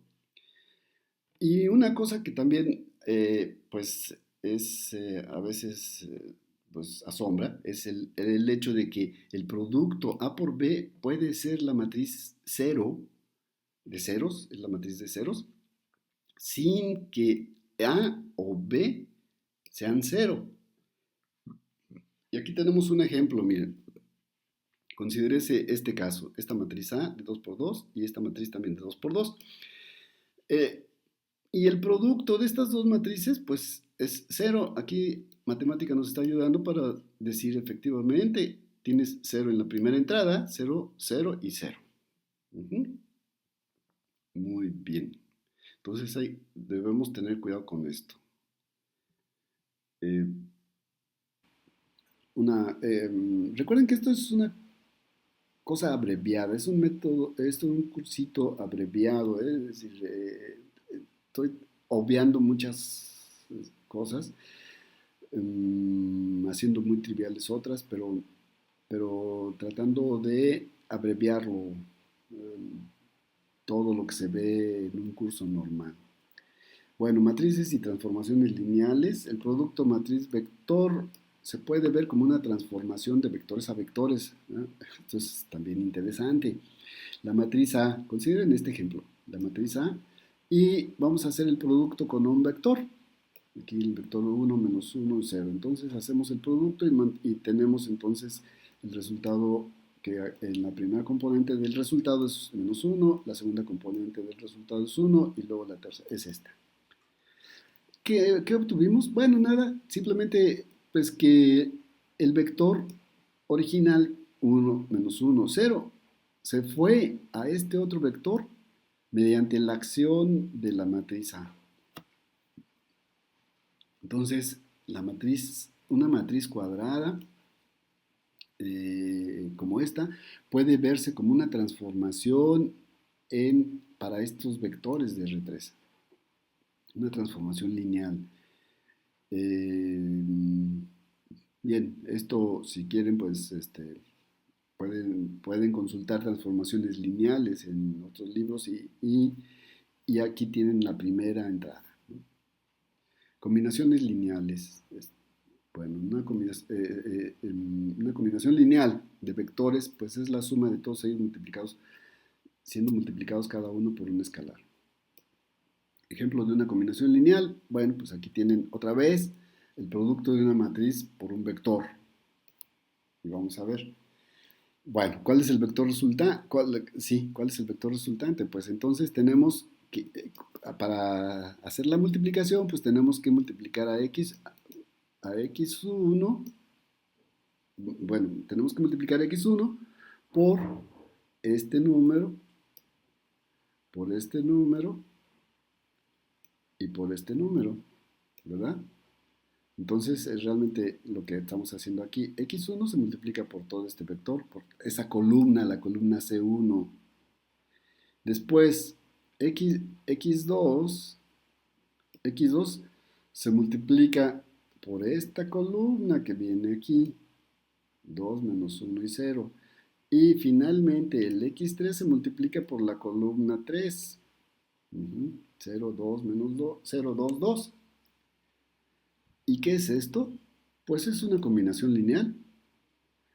Y una cosa que también, pues, es a veces, pues, asombra, es el hecho de que el producto A por B puede ser la matriz cero, de ceros, es la matriz de ceros, sin que A o B sean cero. Y aquí tenemos un ejemplo, miren. Considérese este caso, esta matriz A de 2 por 2 y esta matriz también de 2 por 2. Eh, y el producto de estas dos matrices, pues es cero. Aquí matemática nos está ayudando para decir efectivamente, tienes cero en la primera entrada, cero, cero y cero. Muy bien. Entonces ahí debemos tener cuidado con esto. Eh, recuerden que esto es una cosa abreviada, es un método, es un cursito abreviado, es decir, estoy obviando muchas cosas, haciendo muy triviales otras, pero tratando de abreviarlo, todo lo que se ve en un curso normal. Bueno, matrices y transformaciones lineales. El producto matriz-vector se puede ver como una transformación de vectores a vectores, ¿no? Esto es también interesante. La matriz A, consideren este ejemplo, la matriz A, y vamos a hacer el producto con un vector. Aquí el vector 1, menos 1, 0. Entonces hacemos el producto y tenemos entonces el resultado que en la primera componente del resultado es menos 1, la segunda componente del resultado es 1 y luego la tercera es esta. ¿Qué obtuvimos? Bueno, nada, simplemente pues que el vector original 1 menos 1, 0 se fue a este otro vector mediante la acción de la matriz A. Entonces, una matriz cuadrada como esta puede verse como una transformación para estos vectores de R3, una transformación lineal. Bien, esto si quieren pues pueden consultar transformaciones lineales en otros libros y aquí tienen la primera entrada, ¿no? Combinaciones lineales. Bueno, una combinación lineal de vectores pues es la suma de todos ellos multiplicados, siendo multiplicados cada uno por un escalar. Ejemplo de una combinación lineal, bueno, pues aquí tienen otra vez el producto de una matriz por un vector. Y vamos a ver. Bueno, ¿cuál es el vector resultante? ¿Cuál es el vector resultante? Pues entonces tenemos que, para hacer la multiplicación, pues tenemos que multiplicar a x1, bueno, tenemos que multiplicar a x1 por este número, por este número y por este número, ¿verdad? Entonces es realmente lo que estamos haciendo aquí. X1 se multiplica por todo este vector, por esa columna, la columna C1. Después X2 se multiplica por esta columna que viene aquí, 2 menos 1 y 0. Y finalmente el X3 se multiplica por la columna 3. 0, 2 menos 2, 0, 2, 2. ¿Y qué es esto? Pues es una combinación lineal.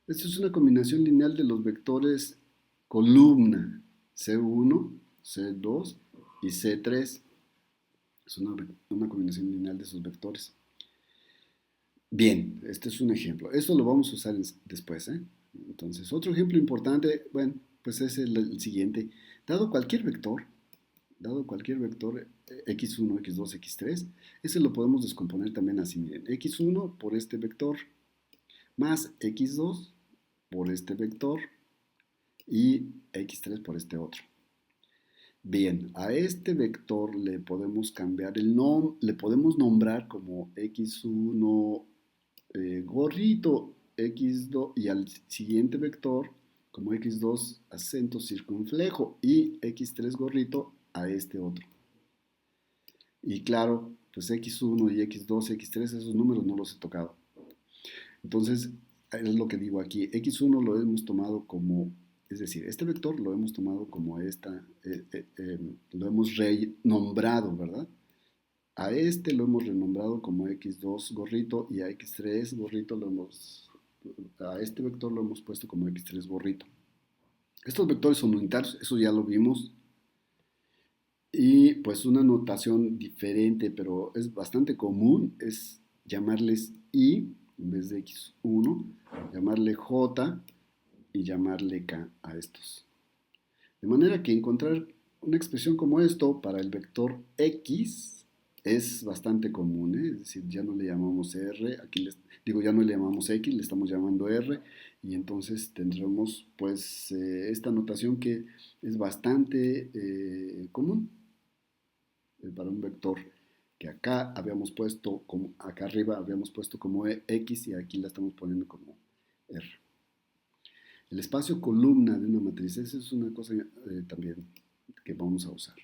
Esto es una combinación lineal de los vectores columna C1, C2 y C3. Es una combinación lineal de esos vectores. Bien, este es un ejemplo. Esto lo vamos a usar después, ¿eh? Entonces, otro ejemplo importante, bueno, pues es el siguiente. Dado cualquier vector x1, x2, x3, ese lo podemos descomponer también así, miren, x1 por este vector más x2 por este vector y x3 por este otro. Bien, a este vector le podemos cambiar el nombre, le podemos nombrar como x1 gorrito, x2 y al siguiente vector como x2 acento circunflejo y x3 gorrito a este otro. Y claro, pues x1 y x2, x3, esos números no los he tocado. Entonces, es lo que digo aquí. X1 lo hemos tomado como, es decir, este vector lo hemos tomado como lo hemos renombrado, ¿verdad? A este lo hemos renombrado como x2 gorrito y a x3 gorrito a este vector lo hemos puesto como x3 gorrito. Estos vectores son unitarios, eso ya lo vimos. Y pues una notación diferente, pero es bastante común, es llamarles i en vez de x1, llamarle j y llamarle K a estos. De manera que encontrar una expresión como esto para el vector X es bastante común, ¿eh? Es decir, ya no le llamamos R, ya no le llamamos X, le estamos llamando R, y entonces tendremos pues esta notación que es bastante común para un vector que acá arriba habíamos puesto como X y aquí la estamos poniendo como R. El espacio columna de una matriz, esa es una cosa también que vamos a usar.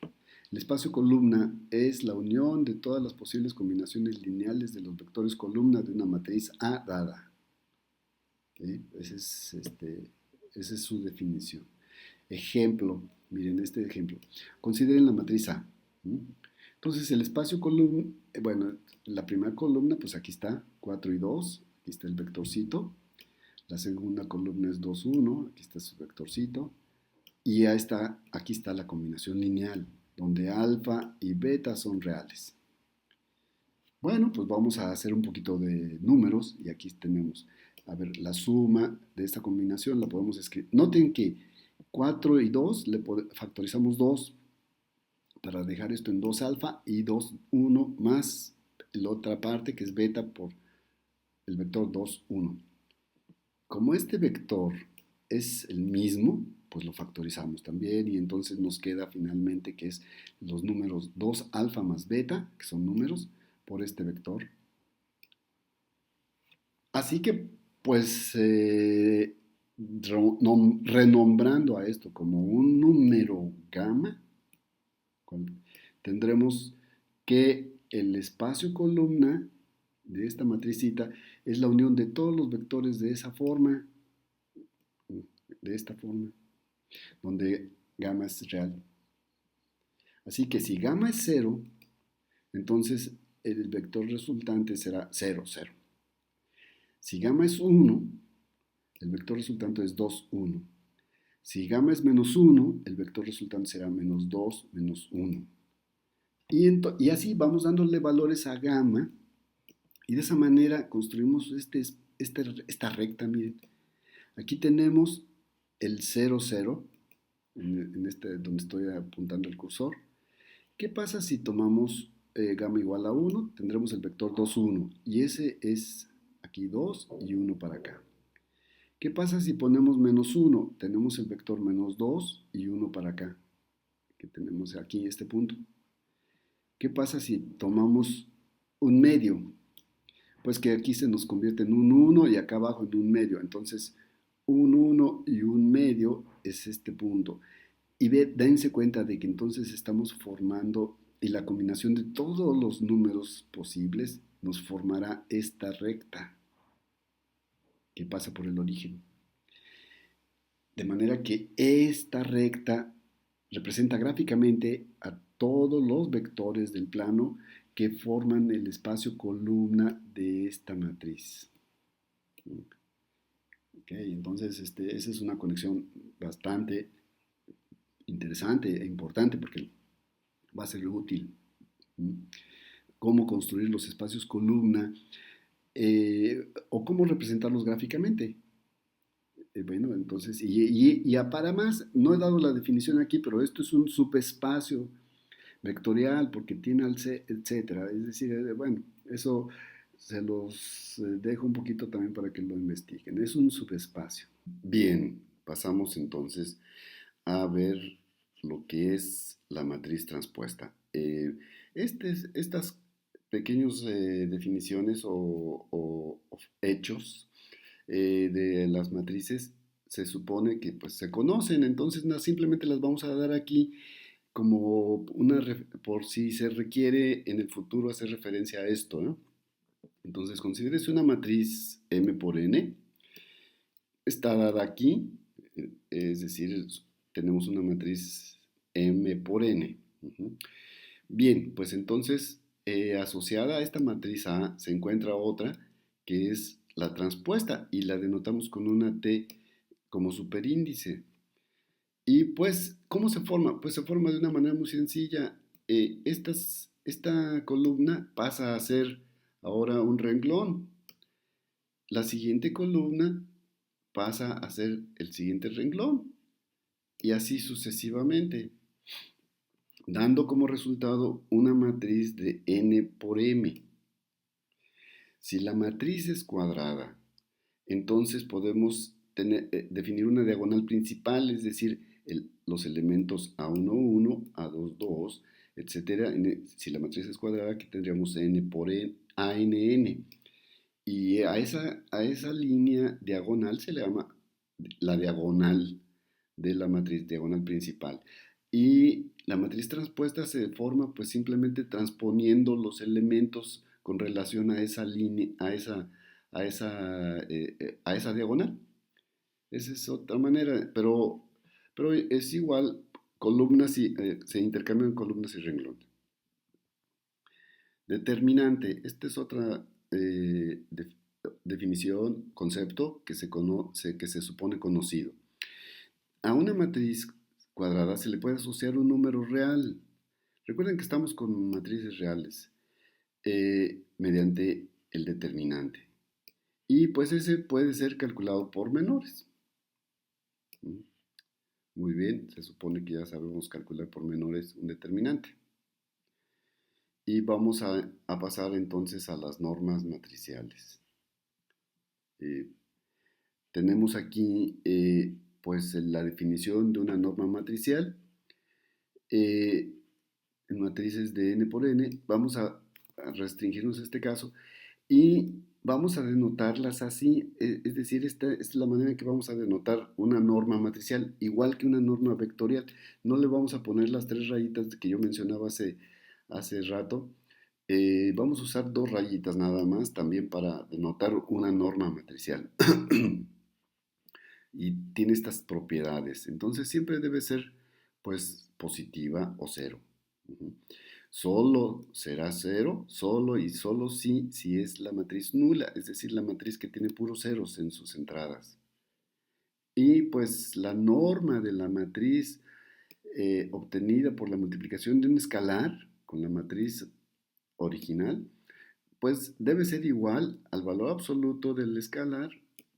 El espacio columna es la unión de todas las posibles combinaciones lineales de los vectores columna de una matriz A dada. ¿Sí? Esa es su definición. Ejemplo, miren este ejemplo. Consideren la matriz A. Entonces el espacio columna, bueno, la primera columna, pues aquí está, 4 y 2, aquí está el vectorcito. La segunda columna es 2, 1, aquí está su vectorcito. Y aquí está la combinación lineal, donde alfa y beta son reales. Bueno, pues vamos a hacer un poquito de números y aquí tenemos, a ver, la suma de esta combinación la podemos escribir. Noten que 4 y 2 factorizamos 2 para dejar esto en 2 alfa y 2, 1 más la otra parte que es beta por el vector 2, 1. Como este vector es el mismo, pues lo factorizamos también y entonces nos queda finalmente que es los números 2 alfa más beta, que son números, por este vector. Así que, pues, renombrando a esto como un número gamma, tendremos que el espacio columna de esta matricita es la unión de todos los vectores de esa forma, de esta forma, donde gamma es real. Así que si gamma es 0, entonces el vector resultante será 0, 0. Si gamma es 1, el vector resultante es 2, 1. Si gamma es menos 1, el vector resultante será menos 2, menos 1. Y así vamos dándole valores a gamma y de esa manera construimos esta recta, miren. Aquí tenemos el 0, 0, donde estoy apuntando el cursor. ¿Qué pasa si tomamos gamma igual a 1? Tendremos el vector 2, 1 y ese es aquí 2 y 1 para acá. ¿Qué pasa si ponemos menos 1? Tenemos el vector menos 2 y 1 para acá, que tenemos aquí este punto. ¿Qué pasa si tomamos un medio? Pues que aquí se nos convierte en un 1 y acá abajo en un medio. Entonces, un 1 y un medio es este punto. Y dense cuenta de que entonces estamos formando, y la combinación de todos los números posibles nos formará esta recta que pasa por el origen. De manera que esta recta representa gráficamente a todos los vectores del plano que forman el espacio columna de esta matriz. Okay, entonces, esa es una conexión bastante interesante e importante porque va a ser útil. Cómo construir los espacios columna o cómo representarlos gráficamente. Bueno, entonces, para más, no he dado la definición aquí, pero esto es un subespacio vectorial porque tiene al C, etcétera. Es decir, bueno, eso se los dejo un poquito también para que lo investiguen. Es un subespacio. Bien, pasamos entonces a ver lo que es la matriz transpuesta. Estas pequeñas definiciones o hechos de las matrices se supone que pues se conocen, entonces no, simplemente las vamos a dar aquí como por si se requiere en el futuro hacer referencia a esto, ¿no? Entonces considérese una matriz M por N, está dada aquí, es decir, tenemos una matriz M por N. Bien, pues entonces asociada a esta matriz A se encuentra otra que es la transpuesta y la denotamos con una T como superíndice. Y pues, ¿cómo se forma? Pues se forma de una manera muy sencilla. Esta columna pasa a ser ahora un renglón. La siguiente columna pasa a ser el siguiente renglón y así sucesivamente, dando como resultado una matriz de n por m. Si la matriz es cuadrada, entonces podemos definir una diagonal principal, es decir, los elementos A1, 1, A2, 2, etcétera. Si la matriz es cuadrada, aquí tendríamos n por n, ANN. Y a esa línea diagonal se le llama la diagonal de la matriz diagonal principal. Y la matriz transpuesta se forma pues simplemente transponiendo los elementos con relación a esa línea, a esa diagonal. Esa es otra manera, pero es igual, columnas y se intercambian columnas y renglones. Determinante, esta es otra definición, concepto que se supone conocido. A una matriz cuadrada se le puede asociar un número real. Recuerden que estamos con matrices reales mediante el determinante. Y pues ese puede ser calculado por menores. Muy bien, se supone que ya sabemos calcular por menores un determinante. Y vamos a pasar entonces a las normas matriciales. Eh, tenemos aquí pues la definición de una norma matricial. En matrices de n por n, vamos a restringirnos a este caso y vamos a denotarlas así, es decir, esta es la manera en que vamos a denotar una norma matricial, igual que una norma vectorial. No le vamos a poner las 3 rayitas que yo mencionaba hace rato. Vamos a usar 2 rayitas nada más también para denotar una norma matricial. Y tiene estas propiedades. Entonces siempre debe ser pues positiva o cero. Solo será cero, solo y solo si es la matriz nula, es decir, la matriz que tiene puros ceros en sus entradas. Y pues la norma de la matriz obtenida por la multiplicación de un escalar con la matriz original, pues debe ser igual al valor absoluto del escalar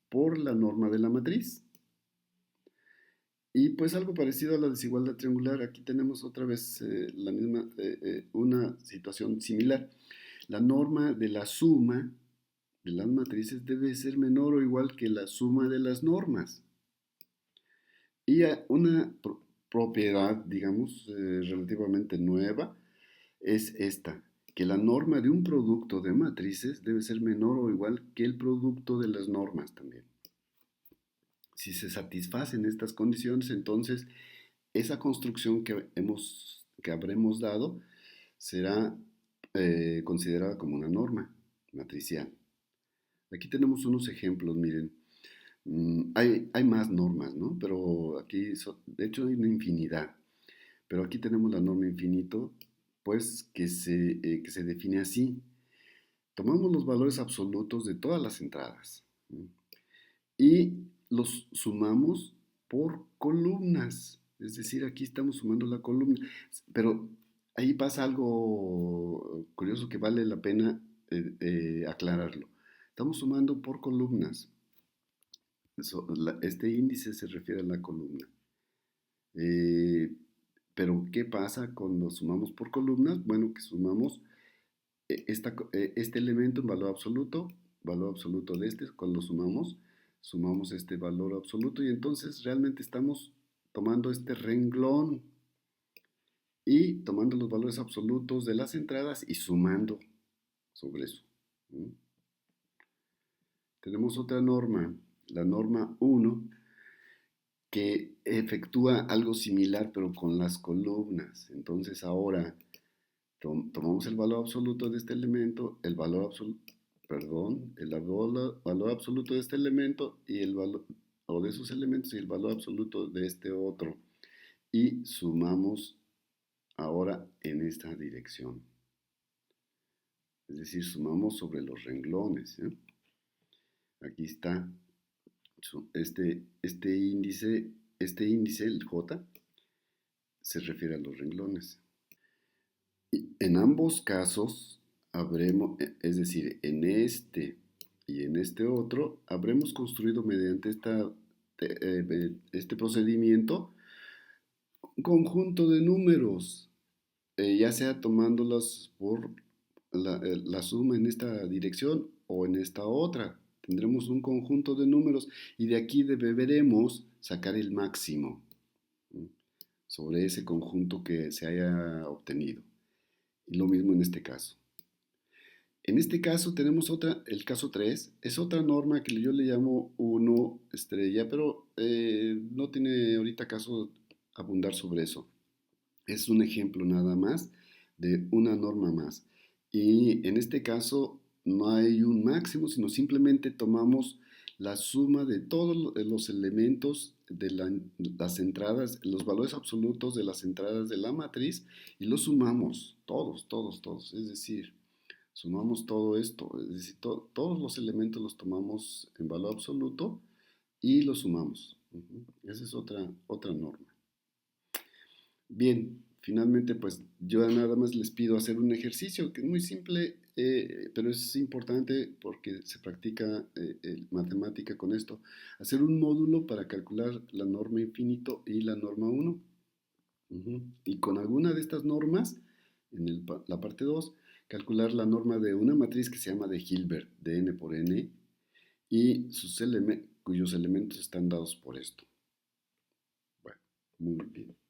por la norma de la matriz. Y pues algo parecido a la desigualdad triangular, aquí tenemos otra vez una situación similar. La norma de la suma de las matrices debe ser menor o igual que la suma de las normas. Y una propiedad, digamos, relativamente nueva es esta, que la norma de un producto de matrices debe ser menor o igual que el producto de las normas también. Si se satisfacen estas condiciones, entonces esa construcción que habremos dado será considerada como una norma matricial. Aquí tenemos unos ejemplos, miren. Hay más normas, ¿no? Pero aquí, de hecho, hay una infinidad. Pero aquí tenemos la norma infinito, pues que se define así. Tomamos los valores absolutos de todas las entradas, ¿no? Y los sumamos por columnas. Es decir, aquí estamos sumando la columna. Pero ahí pasa algo curioso que vale la pena aclararlo. Estamos sumando por columnas. Este índice se refiere a la columna. Eh, pero, ¿qué pasa cuando sumamos por columnas? Bueno, que sumamos este elemento en valor absoluto de este, cuando sumamos este valor absoluto y entonces realmente estamos tomando este renglón y tomando los valores absolutos de las entradas y sumando sobre eso. Tenemos otra norma, la norma 1, que efectúa algo similar pero con las columnas. Entonces ahora tomamos el valor absoluto de este elemento, el valor absoluto de este elemento y el valor, o de esos elementos y el valor absoluto de este otro. Y sumamos ahora en esta dirección. Es decir, sumamos sobre los renglones, ¿eh? Aquí está este índice, el J, se refiere a los renglones. Y en ambos casos habremos, es decir, en este y en este otro habremos construido mediante este procedimiento un conjunto de números, ya sea tomándolas por la suma en esta dirección o en esta otra. Tendremos un conjunto de números y de aquí deberemos sacar el máximo, ¿m? Sobre ese conjunto que se haya obtenido. Y lo mismo en este caso. En este caso tenemos el caso 3 es otra norma que yo le llamo 1 estrella, pero no tiene ahorita caso abundar sobre eso. Es un ejemplo nada más de una norma más. Y en este caso no hay un máximo, sino simplemente tomamos la suma de todos los elementos de las entradas, los valores absolutos de las entradas de la matriz y los sumamos, todos, todos, todos. Es decir, sumamos todo esto, es decir, todos los elementos los tomamos en valor absoluto y los sumamos. Esa es otra norma. Bien, finalmente pues yo nada más les pido hacer un ejercicio que es muy simple, pero es importante porque se practica matemática con esto. Hacer un módulo para calcular la norma infinito y la norma uno. Y con alguna de estas normas, en la parte 2 calcular la norma de una matriz que se llama de Hilbert, de n por n, y cuyos elementos están dados por esto. Bueno, muy bien.